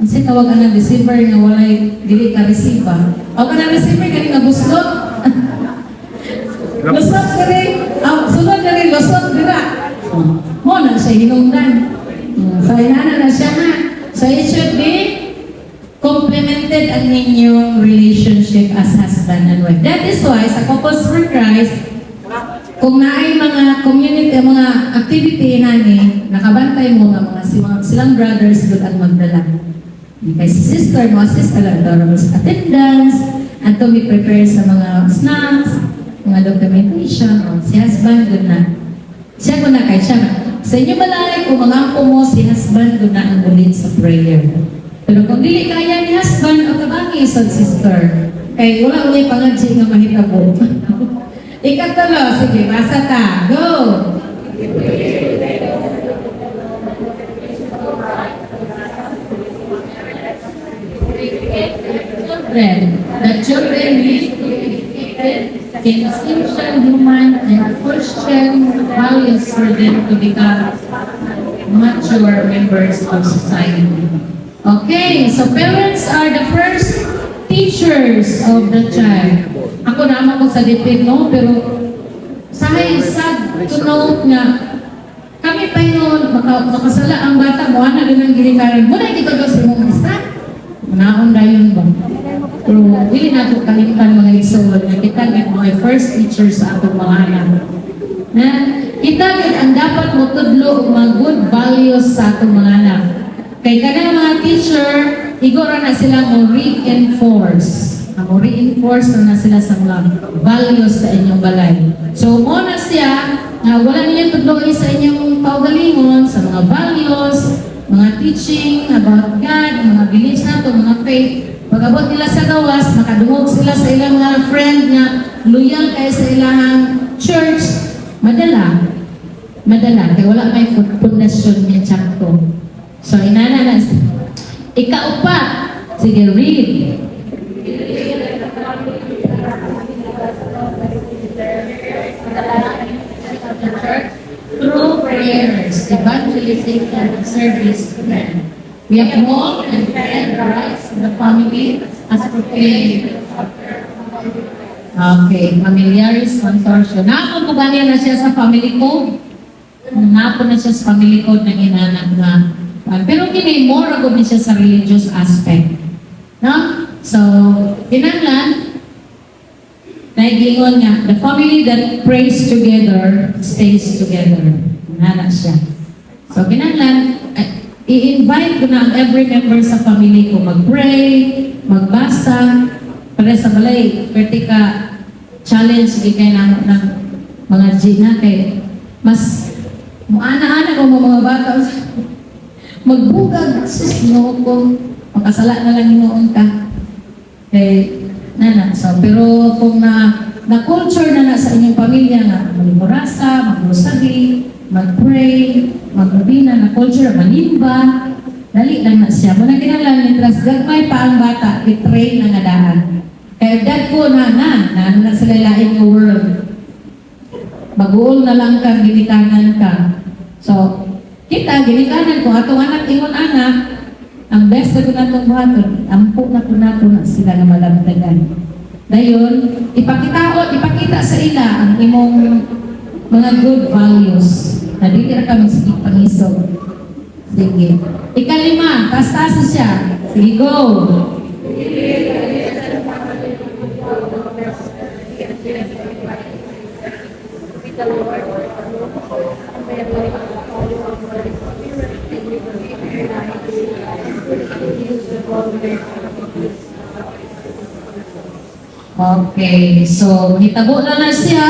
kasi tawag ka ng receiver nga walay dili ka receiver. O ka ng receiver kani nga buslot. Lusot ka rin. Sunod ka rin, lusot dira. Mo na siya hinungdan. So, inana na siya na. So, it should be complemented ang inyong relationship as husband and wife. That is why, sa Couples for Christ, kung naay mga community, mga activity nani, nakabantay mo nga mga silang brothers doon ang magdala. Kay si sister mo, assist talaga daw sa attendance, at to be prepared sa mga snacks, mga documentation, o si husband doon na. Siya ko na kay siya. Sa inyo balay, kung mga angko mo, si husband doon na ang ulit sa prayer. Pero kung dili kaya ni husband, o tabangi sa sister, kay wala ulit pangadji nga mahitabo. Ikatulo, sige, basa ta. Go! The children need to be educated in essential human and Christian values for them to become mature members of society. Okay, so parents are the first teachers of the child. Ako naman ko sa dipid, no? Pero sahay sad to note nga kami pa yun, makasala ang bata mo, ano rin ang gilikaran. Muna kita ba sa mong isa? Naon na yun ba? Pero hindi natin kalimutan mga isulod na kita mga first teachers sa atong mga anak. Na kita ang dapat mo tudlo mga good values sa atong mga anak. Kay kanang mga teacher, igora na sila mo reinforce. Mo-reinforce na sila sa mga values sa inyong balay. So, muna siya, wala niyo tudloy sa inyong paugalingon, sa mga values, mga teaching about God, mga beliefs nato, mga faith. Pag-abot nila sa gawas, makadungog sila sa ilang mga friend na loyal kayo sa ilang church, madala. Kaya wala may pundasyon niya tsakto. So, inana na. Ikaupat. Sige, read. Through prayers, evangelization, and service to them. We uphold and defend the rights of the family as proclaimed. Okay, familiaris consortium. Naapon po ba niya na siya sa family code? Naapon na siya sa family code ng inanak na. Pero kini more agad niya siya sa religious aspect. No? So, kinanglan, naigingon nga, the family that prays together stays together. Nanak siya. So, kinanglan, i-invite ko na ang every member sa family ko mag-pray, magbasa, para sa balay, vertika challenge kayo ng mga Gina kay mas muana-ana ko mga bata magbugag sus no ko makasala na lang noon ka kay nana so pero kung na culture na sa inyong pamilya na magmurasa, magrosary, mag-pray, magbabina na culture, malimba, dali lang na siya. Muna kinalang nitras, gagmay pa ang bata, i-train ang adaan. Kaya dad ko na sila lain yung world. Baguol na lang ka, ginikanan ka. So, kita, ginikanan ko, atong anak, ingon anak, ang best na ko na itong buhaton, ampo na ko na sila na malamdagan. Dayon, ipakita sa ila ang imong mga good values. Na dili ra kami sige pangisog. Sige. Ikalima, taas-taas siya. Sige, go! Okay, so hitabo na siya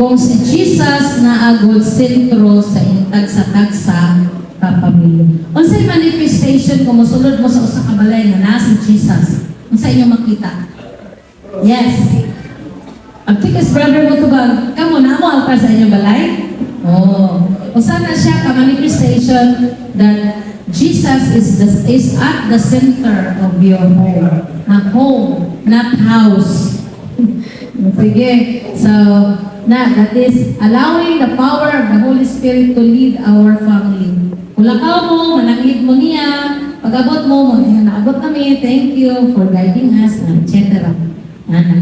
kung si Jesus na agod sentro sa intag-sa-tagsa kapamilya. Unsay manifestation kung mosulod mo sa usa ka balay nga naa si Jesus? Unsa inyo makita? Yes. Ang tikas brother mo tubag, kamo na mo altar sa inyong balay? Oh. Usa na siya ka manifestation that Jesus is at the center of your home. Not home, not house. Sige. So, that is allowing the power of the Holy Spirit to lead our family. Kulakaw mo, mananglit mo niya, pag-abot mo, naabot kami, thank you for guiding us, etc.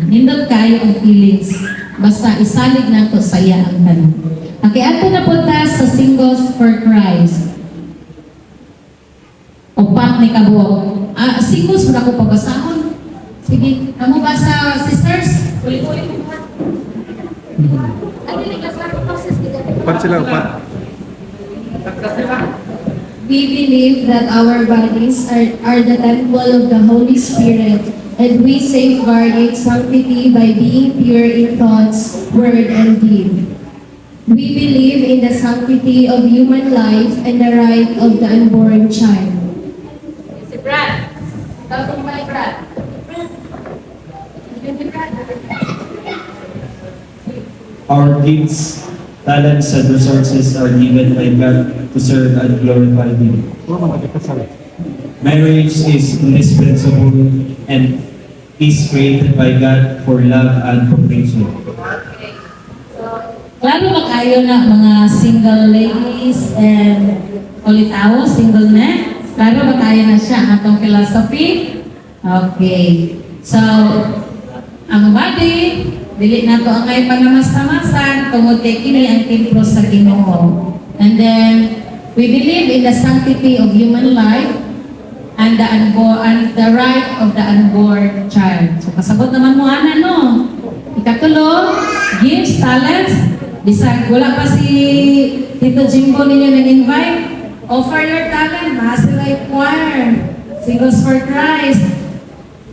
Nindot kayo ang feelings. Basta isalig na ito, saya ang tanong. Okay, ato na punta sa Singles for Christ. Upat ni kabuok. Singles, wala ko pabasahon. Sige, kamu basa, sisters? Uli-uli mo ba? Upat sila, upat. We believe that our bodies are the temple of the Holy Spirit, and we safeguard its sanctity by being pure in thoughts, word, and deed. We believe in the sanctity of human life and the right of the unborn child. Si Brad. Tawag mo kay Brad. Our gifts, talents, and resources are given by God to serve and glorify Him. Marriage is indispensable and is created by God for love and procreation. Klaro ba kayo na mga single ladies and ulitaw, single na? Klaro ba kayo na siya ang atong philosophy? Okay. So, ang body, dili na to ang ay panamas-tamasan, tungod kay kini ang templo sa Ginoo. And then, we believe in the sanctity of human life and the right of the unborn child. So, kasabot naman mo, ana, no? Ikatulo, gifts, talents. Bisag, wala pa si Tito Jimbo ninyo nag-invite. Offer your talent, sila choir, Singles for Christ.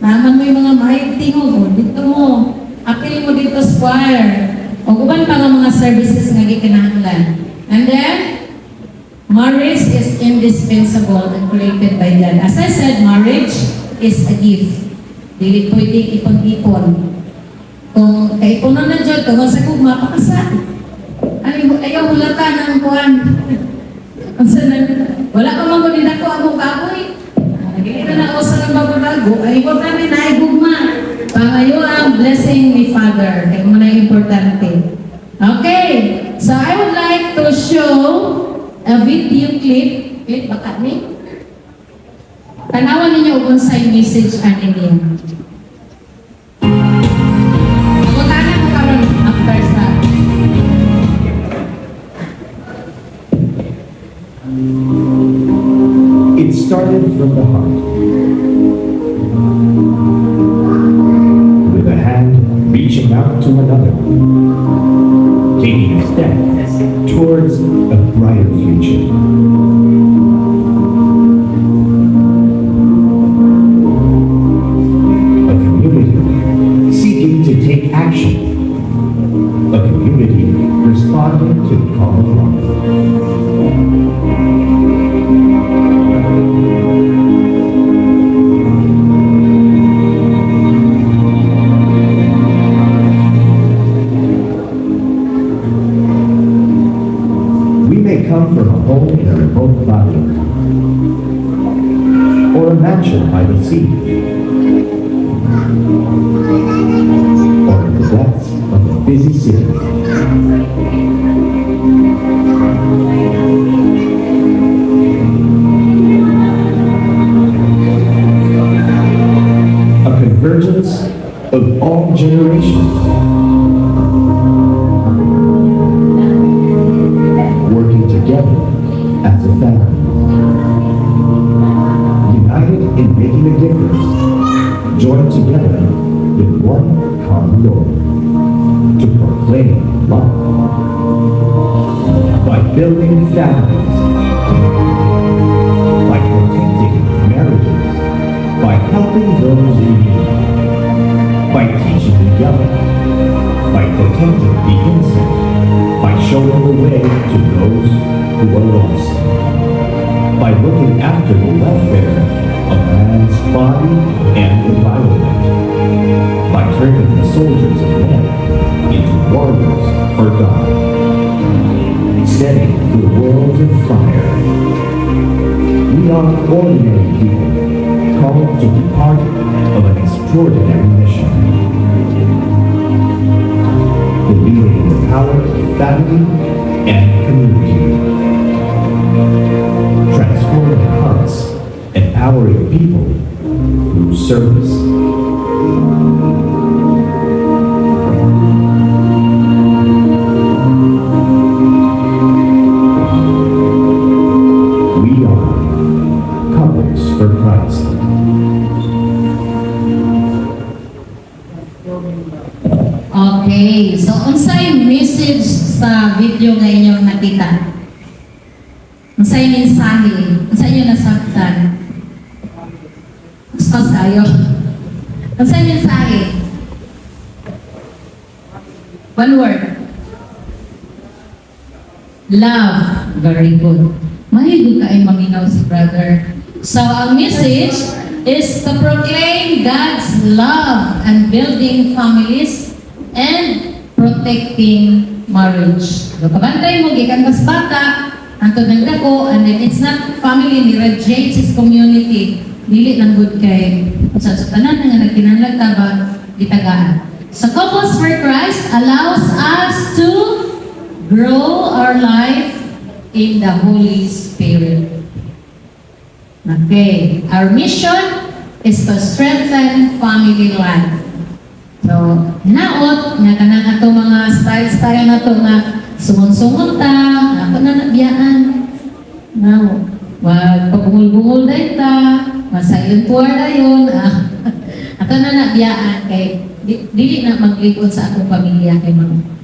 Naman mo yung mga mahayag tingog, dito mo. Apil mo dito sa choir. O uban pa nga mga services nga gikinahanglan. And then, marriage is indispensable and created by God. As I said, marriage is a gift. Dili pwedeng ipag-ipon. Kung kaipunan na dyan, kung sa kong mapakasal. Ayaw hulatan ng kuhan. Wala ka mga nila ko ang baboy. Nagigita na ako sa bago-bago. Ay, importante na igugma. Pangayo ang blessing ni Father. Kaya mo na importante. Okay. So, I would like to show a video clip. Clip baka ni? Tanawan ninyo kung sa'yo message ano niya. Pagkutanan ko karon after sa It started from the heart, with a hand reaching out to another, taking a step towards a brighter future. A community seeking to take action. A community responding to the call of love. home in a remote valley, or a mansion by the sea, or in the depths of a busy city. A convergence of all generations, working together as a family, united in making a difference, joined together with one common goal, to proclaim love. By building families, by protecting marriages, by helping those in need, by teaching the young, by protecting the innocent, by showing the way to those who are lost, by looking after the welfare of man's body and environment, by turning the soldiers of men into warriors for God, setting the world afire. We are ordinary people, called to be part of an extraordinary mission. Believing in the power of family and community. Transforming hearts, empowering people through service. We are Couples for Christ. Okay, so unsay message sa video nga inyong nakita? Unsay mensahe? Unsay inyong nasabtan? Mas kayo. Unsay mensahe? One word. Love. Very good. Mahilig ka ay maminaw si brother. So, ang message is to proclaim God's love and building families and protecting marriage. So, kabantay mo, gikan kas bata, antod ng dako, and then it's not family ni Red James, it's community. Dili lang good kay sa tanan nga nagkinahanglan ta ba gitagaan. So, Couples for Christ allows us to grow our life in the Holy Spirit. Okay, our mission is to strengthen family life. So, hinaot, nga kanang ato mga style na to nga sumun-sumun ta, ako na nabiyaan. Now, wag pagungol-bungol dahil ta, silent war na yun. Ato na nabiyaan kay dili na maglikod sa akong pamilya kay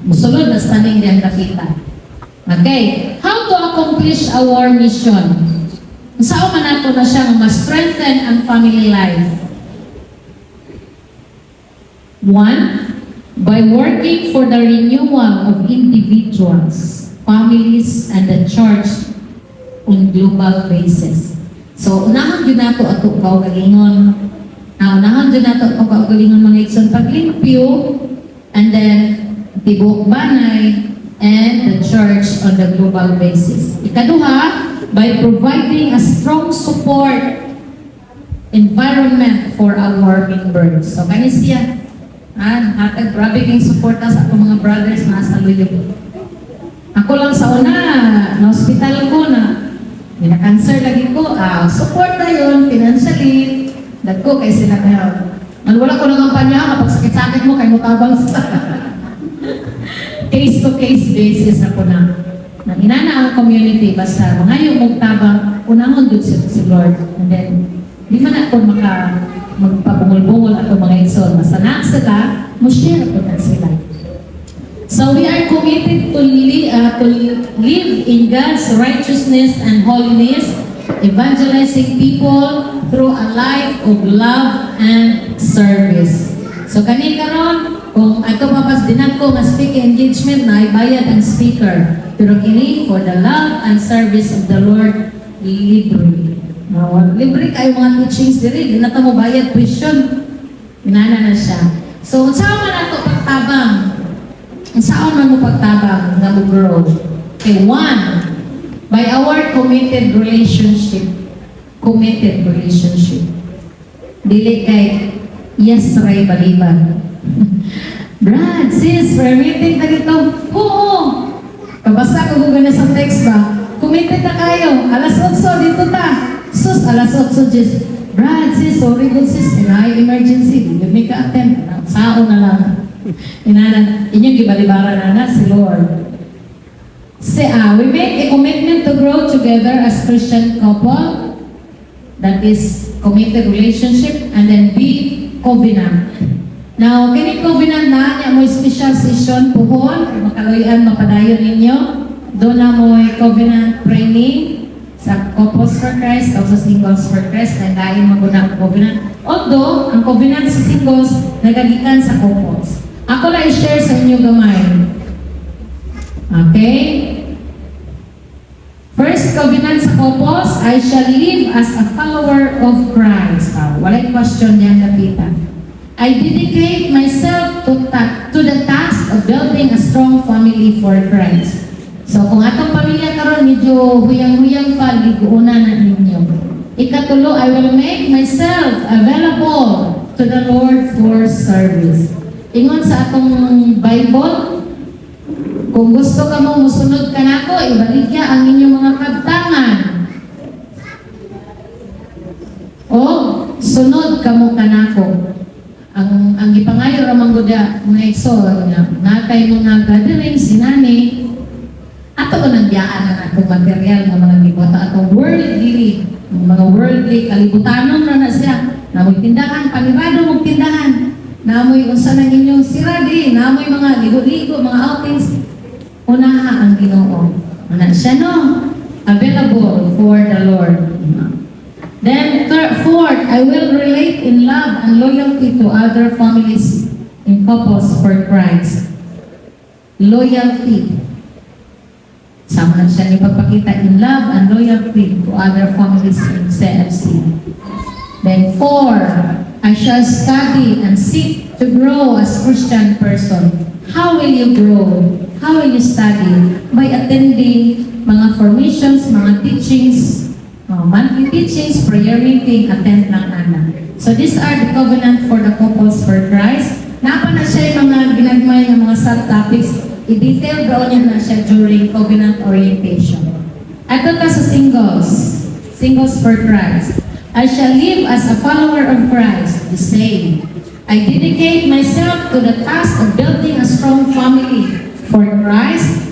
musulod na standing diyan nakita. Okay, how to accomplish our mission? Saan man nato na siya ma-strengthen ang family life? One, by working for the renewal of individuals, families, and the church on global basis. So, unahan yun nato ato kaugalingon. Unahan yun nato ato kaugalingon mga ikson paglimpyo, and then tibok banay, and the church on the global basis. Ikaduha, by providing a strong support environment for our members. So, kani siya, hatag grabe kayong suporta sa akong mga brothers na sa Luyog. Ako lang sa una, na-hospital ko na, mina-cancer lagi ko, support na yun, financially, dagko kay sila kaya. Wala ko nang kampanya, kapag sakit-sakit mo, kay mutabang sa case-to-case basis ako na. Nang inana ang community, basta mga yung magtabang, unahon doon si Lord. And then, di man ako magpabungol-bungol ato mga igsoon. Basta na sila, mo-share ako na sila. So we are committed to live in God's righteousness and holiness, evangelizing people through a life of love and service. So kani karon, kung ato papas dinan ko nga speaking engagement na ibayad ang speaker, pero kini for the love and service of the Lord, libre. Libre kayo mga teachings diri, di na ta mo bayad tuition. Inana na siya. So saan man ato pagtabang? Saan man mo pagtabang na mo grow? Okay, one, by our committed relationship. Committed relationship. Dili kay yes ray baliban. Brad, sis, we're meeting na dito. Oo. Kabasa ko kung sa text ba? Committed na kayo. Alas 8 dito ta. Sus, alas 8 just. Brad, sis, sorry good sis. Inay, emergency. Hindi may ka-attend. Sao na lang. Inanan, inyong gibalibara na si Lord. We make a commitment to grow together as Christian couple. That is committed relationship. And then B, covenant. Now, kini covenant na niya mo special session puhon, makaluyan, mapadayon ninyo. Doon na mo covenant training sa couples for Christ o sa singles for Christ na dahil maguna ang covenant. Although, ang covenant sa singles nagagikan sa couples. Ako lang i-share sa inyo gamay. Okay? First covenant sa couples, I shall live as a follower of Christ. Walay question niyan kapita. I dedicate myself to the task of building a strong family for Christ. So kung atong pamilya karon medyo huyang-huyang pa, liguuna na ninyo. Ikatulo, I will make myself available to the Lord for service. Ingon sa atong Bible, kung gusto ka mo musunod ka nako, ibaligya ang inyong mga kabtangan. O sunod ka mo kanako. Ang ipangayo ramang guda mga iso natay mga gathering sinani ato ko nang biyaan na atong material ng mga gibota atong worldly kalibutanon na siya namoy tindahan panirado mong tindahan namoy unsa na inyong siradi namoy mga ligo-ligo mga outings unaha ang Ginoo ana siya no available for the Lord. Then fourth, I will relate in love and loyalty to other families in couples for Christ. Loyalty. Sama na siya ni pagpakita in love and loyalty to other families in CFC. Then fourth, I shall study and seek to grow as Christian person. How will you grow? How will you study? By attending mga formations, mga teachings, monthly teachings, prayer meeting, attend lang ana. So these are the covenant for the couples for Christ. Napa na siya yung mga ginagmay ng mga subtopics. I-detail daw niya na siya during covenant orientation. Ato ta sa singles. Singles for Christ. I shall live as a follower of Christ. The same. I dedicate myself to the task of building a strong family for Christ.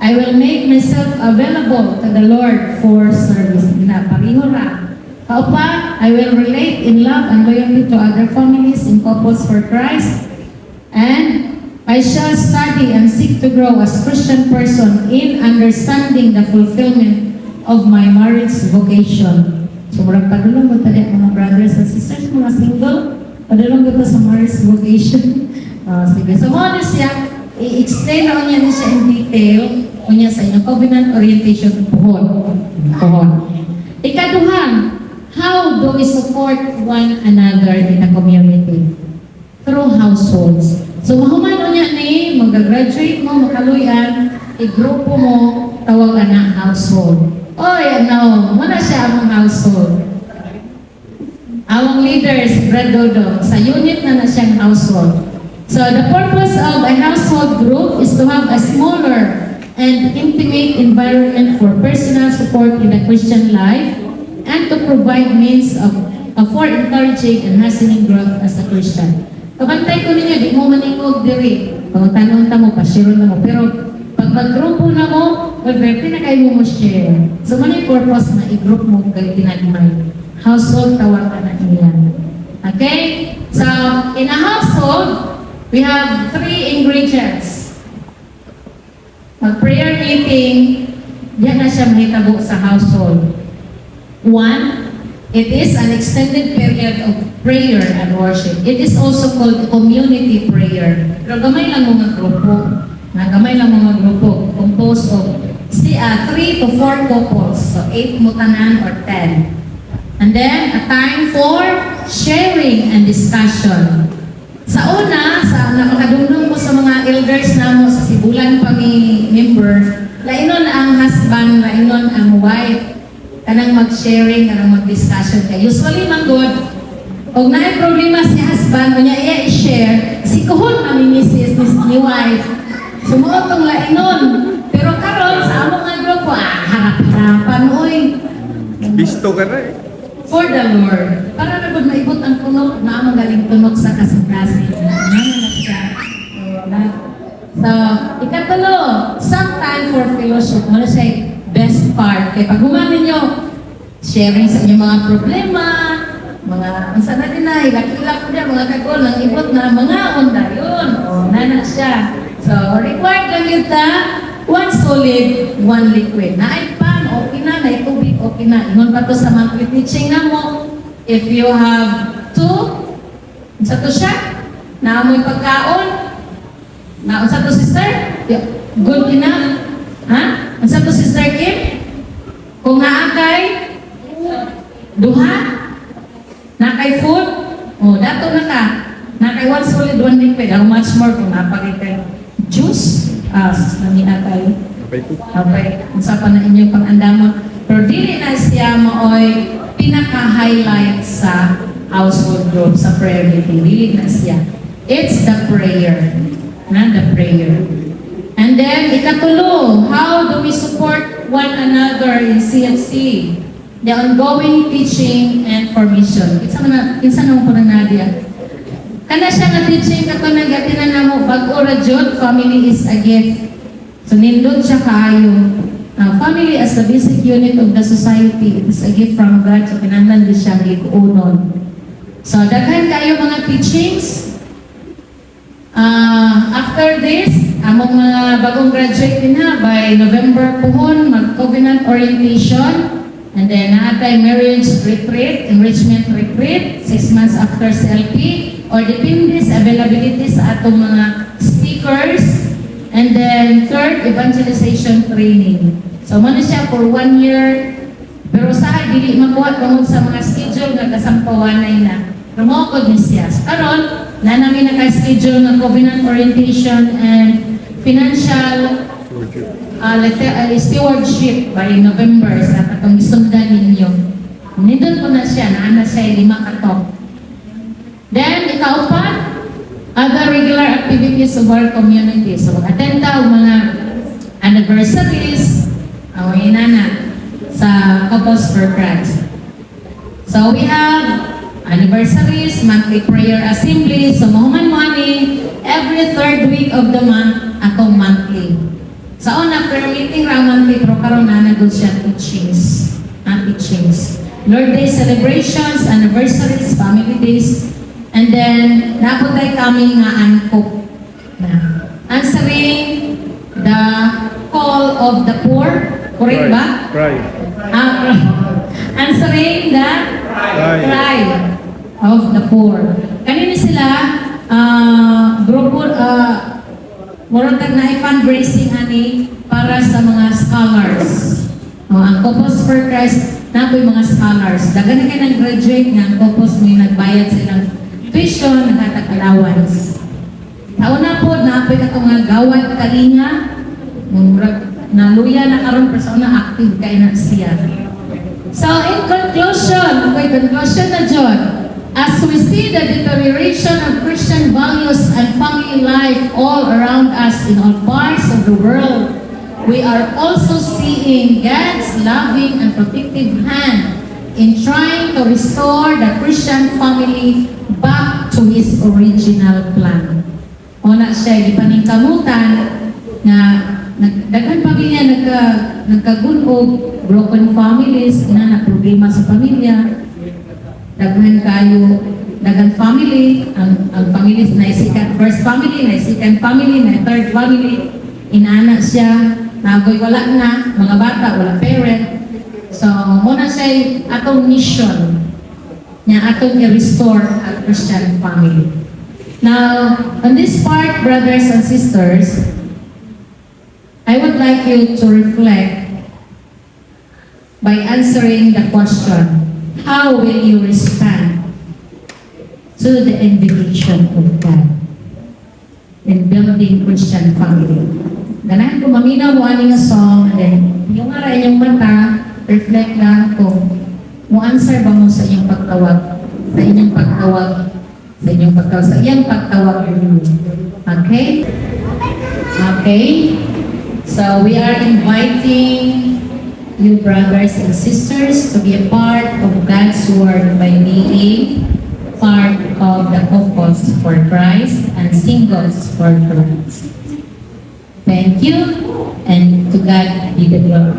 I will make myself available to the Lord for service. Pareho ra. Kaupa, I will relate in love and loyalty to other families in couples for Christ. And I shall study and seek to grow as Christian person in understanding the fulfillment of my marriage vocation. So, murag padulong mo tali mga brothers and sisters, mga single, padulong ko sa marriage vocation. Sige. So, mo siya, i-explain na niya siya in detail unya sa inyong covenant orientation puhon. Ikaduha, how do we support one another in a community? Through households. So mahuman unya ni mag-graduate mo, makaluyan, i-grupo mo, tawagan na household. Oy, no, muna siya among household. Awang leaders, Brad Dodo, sa unit na siyang household. So the purpose of a household group is to have a smaller and intimate environment for personal support in the Christian life and to provide means for encouraging and hastening growth as a Christian. Kabantay ko ninyo, di mo maningog diri. Pagtanong ta mo, pa-share na mo. Pero pag mag-grupo na mo, pwede na kayo mo share. So man yung purpose na i-group mo kayo tinagmay. Household, tawag ka na iyan. Okay? So, in a household, we have 3 ingredients. Mag-prayer meeting, yan na siya mahitabo sa household. 1, it is an extended period of prayer and worship. It is also called community prayer. Pero gamay lang mga grupo. Gamay lang mga grupo. Composed of 3 to 4 couples. So 8 mutanan or 10. And then, a time for sharing and discussion. Sa una, sa nakakadungdong ko sa mga elders namo sa sibulan pami member, lainon ang husband, lainon ang wife, kanang mag-sharing, kanang mag-discussion ka. Usually, manggod, kung naay problema si husband, kung niya i-share, si kuhon kami ni wife. Sumuot ang lainon. Pero karon sa among nga grupo, harap-harapan, oy. Bisto ka na eh. For the Lord. Para na gud maibot ang tunok na among galing tunok sa kasing-kasing. So, ikatulo, some time for fellowship. Ano siya best part? Kaya pag humanin nyo, sharing sa inyong mga problema, mga, ang sana din na, ilak-ilak ko dyan, mga kagol, ng ibot na mga onda, yun. O, nana siya. So, required lang yun ta, one solid, one liquid. Na ay pan, okay na, na tubig, okay na. Ingon pa to sa monthly teaching na mo, if you have two, sa to siya, na amoy pagkaon, na unsa to sister? Good enough? Ha? Unsa to sister Kim? Kung naa kay duha, na kay food, oh, dato na ka. Na kay one solid, one liquid. How much more kung napakita juice? Nami atay. Okay. Unsa pa na inyong pang-andamon? Pero dili na siya maoy pinaka-highlight sa household group, sa prayer meeting. Dili na siya. It's the prayer. The prayer. And then, ikatulo, how do we support one another in CFC? The ongoing teaching and formation. Kinsa na mo na Nadia? Kana siya nga teaching kato nagatinan na mo, bag-o ra jud, family is a gift. So, nindot siya kaayo. Family as the basic unit of the society, it is a gift from God. So, kinahanglan din siya lig-unon. So, daghan kayo mga teachings. After this, among mga bagong graduate din ha, by November puhon, mag-covenant orientation, and then naatay marriage retreat, enrichment retreat, 6 months after CLP, or depende sa availability sa atong mga speakers, and then third, evangelization training. So, muna siya for 1 year, pero sa dili makuha tungod sa mga schedule nga kasampawanay na. Rumokod ni siya. Karon, na namin naka-schedule ng covenant orientation and financial stewardship by November sa katong isundan ninyo. Nindot po na siya, naana siya 5 katok. Then, ikaupat, other regular activities of our community. So, attend tayo mga anniversaries, inana, sa Couples for Christ. So, we have anniversaries, monthly prayer assemblies, so mahuman money, every 3rd week of the month, atong monthly. Sa una, prayer meeting ra monthly, pero karon na nagod siya teachings. Teachings. Lord Day celebrations, anniversaries, family days, and then, naputay kami nga angkop na answering the call of the poor. Correct ba? Right. Answering the cry of the poor. Kanina sila, grupo, murag na i-fundraising ani para sa mga scholars. Ang Couples for Christ, na po yung mga scholars. Dagan na kayo nag-graduate nga, ang Couples may nagbayad silang tuition, nagkatag allowance. Tauna po, na po yung mga gawad kalinga, naluya na karon pero sa una active kayo na siya. So, in conclusion, na John, as we see the deterioration of Christian values and family life all around us in all parts of the world, we are also seeing God's loving and protective hand in trying to restore the Christian family back to His original plan. Una siya, di paningkamutan na daghan pamilya nagkagunog, broken families, na problema sa pamilya. Daghan family, ang families na second, first family, na second family, na third family, inana siya, nagoy wala na, mga bata, wala parent. So, muna siya atong mission na atong i-restore ang Christian family. Now, on this part, brothers and sisters, I would like you to reflect by answering the question, how will you respond to the invitation of God in building Christian family? Ganahan ko maminaw mo ani nga song, and then yung ara inyong mata, reflect lang kung mo answer ba mo sa inyong pagtawag, sa inyong pagtawag, sa inyong pagtawag, sa iyang pagtawag. Okay? Okay? So we are inviting you brothers and sisters to be a part of God's Word by being part of the Couples for Christ and Singles for Christ. Thank you, and to God be the glory.